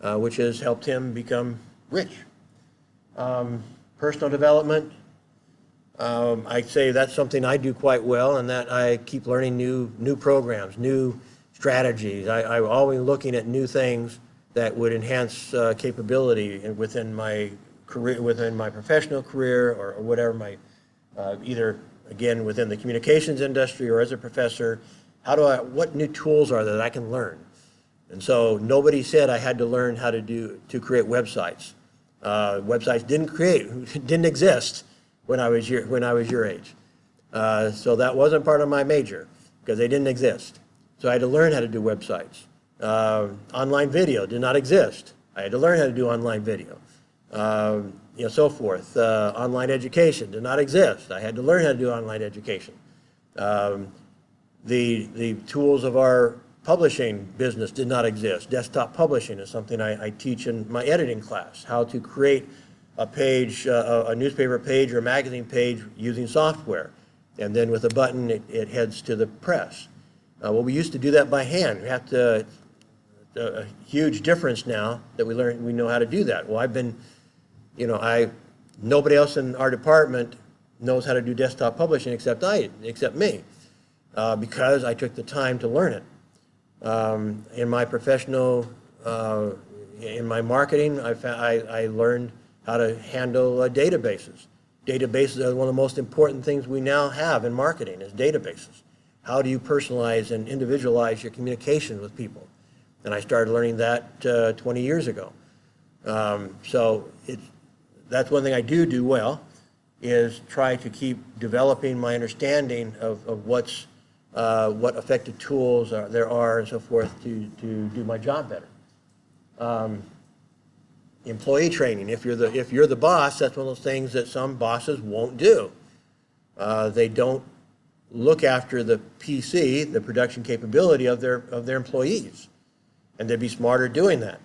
F: which has helped him become rich. Personal development, I'd say that's something I do quite well, and that I keep learning new programs, new strategies. I'm always looking at new things that would enhance capability within my career, within my professional career, or whatever my, either again within the communications industry or as a professor. What new tools are there that I can learn? And so nobody said I had to learn how to create websites. Websites didn't exist when I was your age. So that wasn't part of my major because they didn't exist. So I had to learn how to do websites. Online video did not exist. I had to learn how to do online video. So forth. Online education did not exist. I had to learn how to do online education. The tools of our publishing business did not exist. Desktop publishing is something I teach in my editing class, how to create a page, a newspaper page or a magazine page using software. And then with a button, it heads to the press. Well, we used to do that by hand. We have to, a huge difference now that we know how to do that. Well, I've been, I Nobody else in our department knows how to do desktop publishing except me, because I took the time to learn it. In my professional, in my marketing, I learned how to handle databases. Databases are one of the most important things we now have in marketing is databases. How do you personalize and individualize your communication with people? And I started learning that 20 years ago. So that's one thing I do well, is try to keep developing my understanding of what effective tools there are and so forth to do my job better. Employee training. If you're the boss, that's one of those things that some bosses won't do. They don't look after the PC, the production capability of their employees, and they'd be smarter doing that.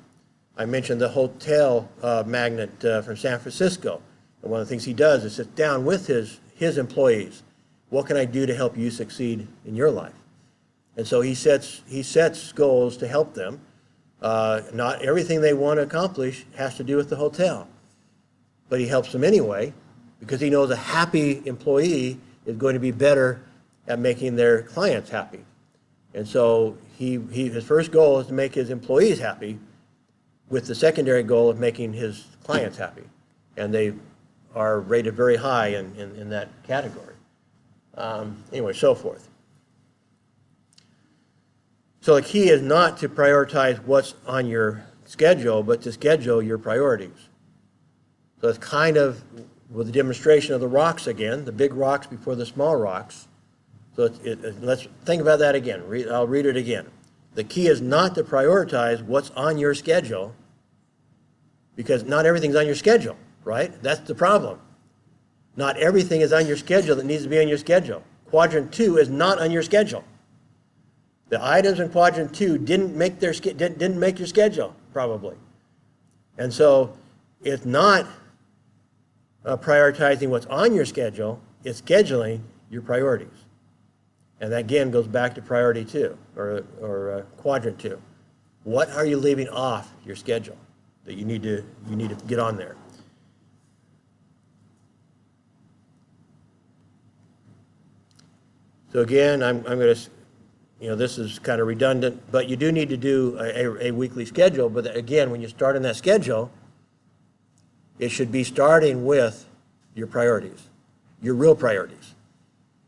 F: I mentioned the hotel magnate from San Francisco, and one of the things he does is sit down with his employees. What can I do to help you succeed in your life? And so he sets goals to help them. Not everything they want to accomplish has to do with the hotel, but he helps them anyway because he knows a happy employee is going to be better at making their clients happy. And so his first goal is to make his employees happy with the secondary goal of making his clients happy. And they are rated very high in that category. Anyway, so forth. So the key is not to prioritize what's on your schedule, but to schedule your priorities. So it's kind of with the demonstration of the rocks again, the big rocks before the small rocks. So let's think about that again. I'll read it again. The key is not to prioritize what's on your schedule, because not everything's on your schedule, right? That's the problem. Not everything is on your schedule that needs to be on your schedule. Quadrant 2 is not on your schedule. The items in quadrant 2 didn't make your schedule, probably. And so it's not prioritizing what's on your schedule, it's scheduling your priorities. And that again goes back to priority 2, or quadrant 2. What are you leaving off your schedule that you need to get on there? So again, I'm going to, this is kind of redundant, but you do need to do a weekly schedule. But again, when you start on that schedule, it should be starting with your priorities, your real priorities.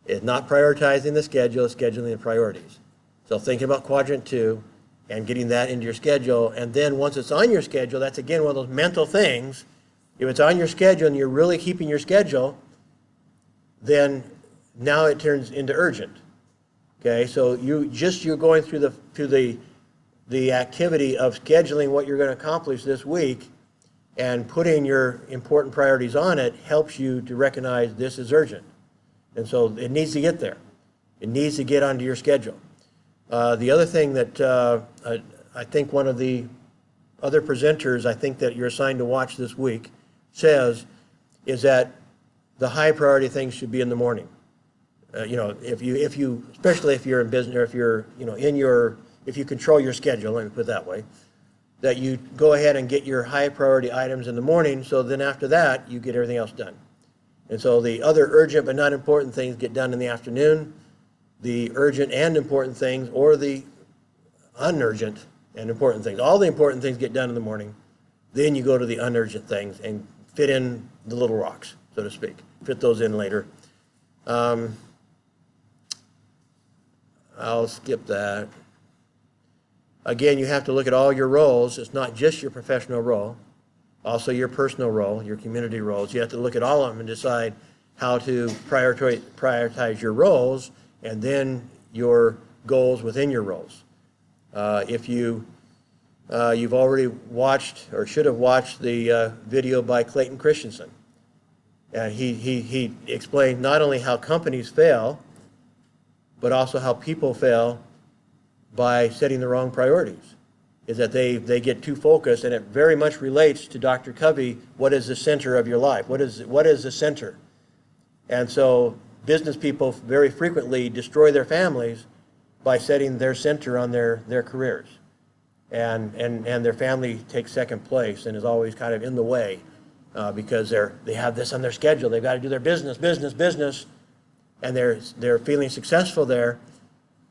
F: It's not prioritizing the schedule, it's scheduling the priorities. So thinking about quadrant 2 and getting that into your schedule, and then once it's on your schedule, that's again one of those mental things. If it's on your schedule and you're really keeping your schedule, then now it turns into urgent. Okay, so you're going through the activity of scheduling what you're going to accomplish this week and putting your important priorities on it helps you to recognize this is urgent. And so it needs to get there. It needs to get onto your schedule. The other thing that I think one of the other presenters I think that you're assigned to watch this week says is that the high priority things should be in the morning. If you, especially if you're in business, or if you're, if you control your schedule, let me put it that way, that you go ahead and get your high priority items in the morning, so then after that, you get everything else done. And so the other urgent but not important things get done in the afternoon, the urgent and important things, or the unurgent and important things. All the important things get done in the morning, then you go to the unurgent things and fit in the little rocks, so to speak. Fit those in later. I'll skip that. Again, you have to look at all your roles. It's not just your professional role, also your personal role, your community roles. You have to look at all of them and decide how to prioritize your roles and then your goals within your roles. If you've already watched or should have watched the video by Clayton Christensen. He explained not only how companies fail, but also how people fail by setting the wrong priorities, is that they get too focused, and it very much relates to Dr. Covey, what is the center of your life? What is the center? And so business people very frequently destroy their families by setting their center on their careers. And their family takes second place and is always kind of in the way because they have this on their schedule. They've got to do their business, and they're feeling successful there.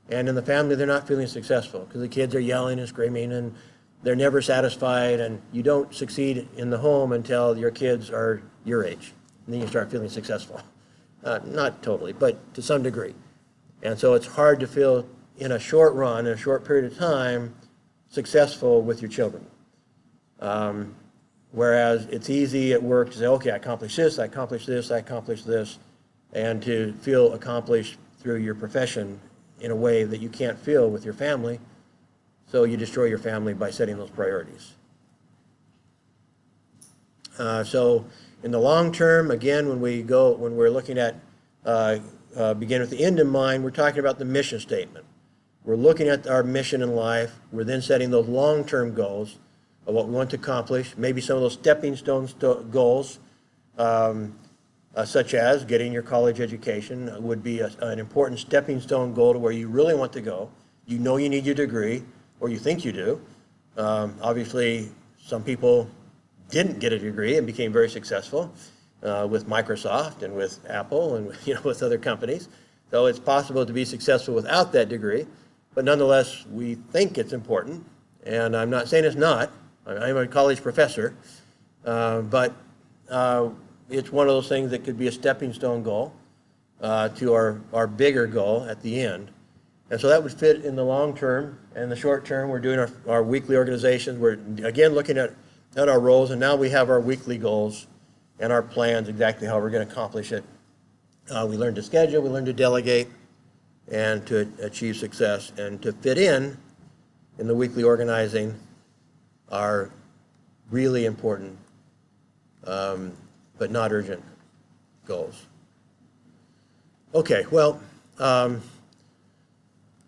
F: And in the family, they're not feeling successful because the kids are yelling and screaming, and they're never satisfied. And you don't succeed in the home until your kids are your age, and then you start feeling successful. Not totally, but to some degree. And so it's hard to feel in a short run, in a short period of time, successful with your children. Whereas it's easy at work to say, okay, I accomplished this, I accomplished this, I accomplished this, and to feel accomplished through your profession in a way that you can't feel with your family, so you destroy your family by setting those priorities. So in the long term, again, when we're looking at begin with the end in mind, we're talking about the mission statement. We're looking at our mission in life. We're then setting those long-term goals of what we want to accomplish, maybe some of those stepping stone goals, such as getting your college education would be an important stepping stone goal to where you really want to go. You know you need your degree, or you think you do. Obviously, some people didn't get a degree and became very successful with Microsoft and with Apple and with other companies. So it's possible to be successful without that degree, but nonetheless, we think it's important. And I'm not saying it's not. I'm a college professor, but it's one of those things that could be a stepping stone goal to our bigger goal at the end. And so that would fit in the long term. And the short term, we're doing our weekly organizations. We're, again, looking at our roles, and now we have our weekly goals and our plans, exactly how we're going to accomplish it. We learn to schedule, we learn to delegate, and to achieve success. And to fit in the weekly organizing are really important, but not urgent goals. Okay, well,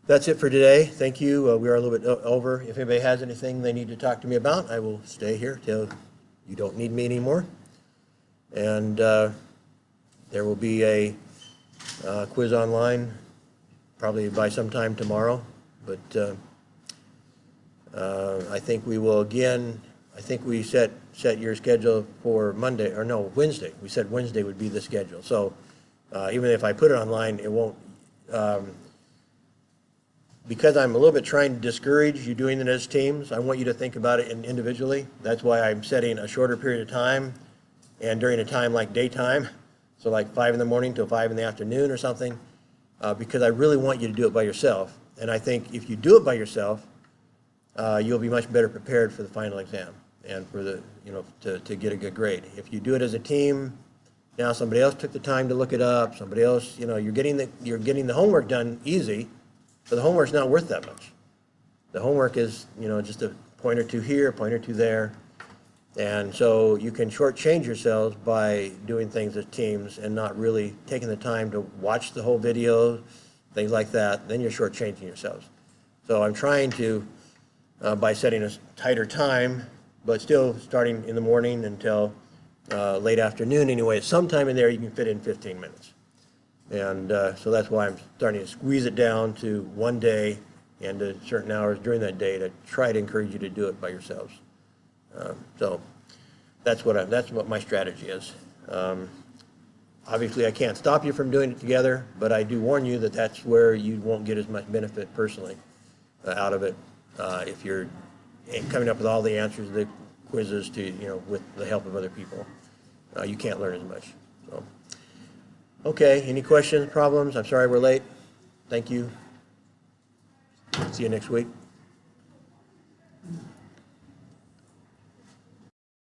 F: that's it for today. Thank you. We are a little bit over. If anybody has anything they need to talk to me about, I will stay here till you don't need me anymore. And there will be a quiz online probably by sometime tomorrow. But I think we will again, I think we set your schedule for Monday, or no, Wednesday. We said Wednesday would be the schedule. So even if I put it online, it won't, because I'm a little bit trying to discourage you doing it as teams, I want you to think about it individually. That's why I'm setting a shorter period of time and during a time like daytime, so like 5 in the morning till 5 in the afternoon or something, because I really want you to do it by yourself. And I think if you do it by yourself, you'll be much better prepared for the final exam and for the, to get a good grade. If you do it as a team, now somebody else took the time to look it up, somebody else, you're getting the homework done easy, but the homework's not worth that much. The homework is, just a point or two here, a point or two there. And so you can shortchange yourselves by doing things as teams and not really taking the time to watch the whole video, things like that. Then you're shortchanging yourselves. So I'm trying to, by setting a tighter time, but still starting in the morning until late afternoon anyway, sometime in there you can fit in 15 minutes. And so that's why I'm starting to squeeze it down to one day and to certain hours during that day to try to encourage you to do it by yourselves. So that's what my strategy is. Obviously, I can't stop you from doing it together, but I do warn you that that's where you won't get as much benefit personally out of it if you're coming up with all the answers to the quizzes with the help of other people. You can't learn as much. So. Okay, any questions, problems? I'm sorry we're late. Thank you. See you next week.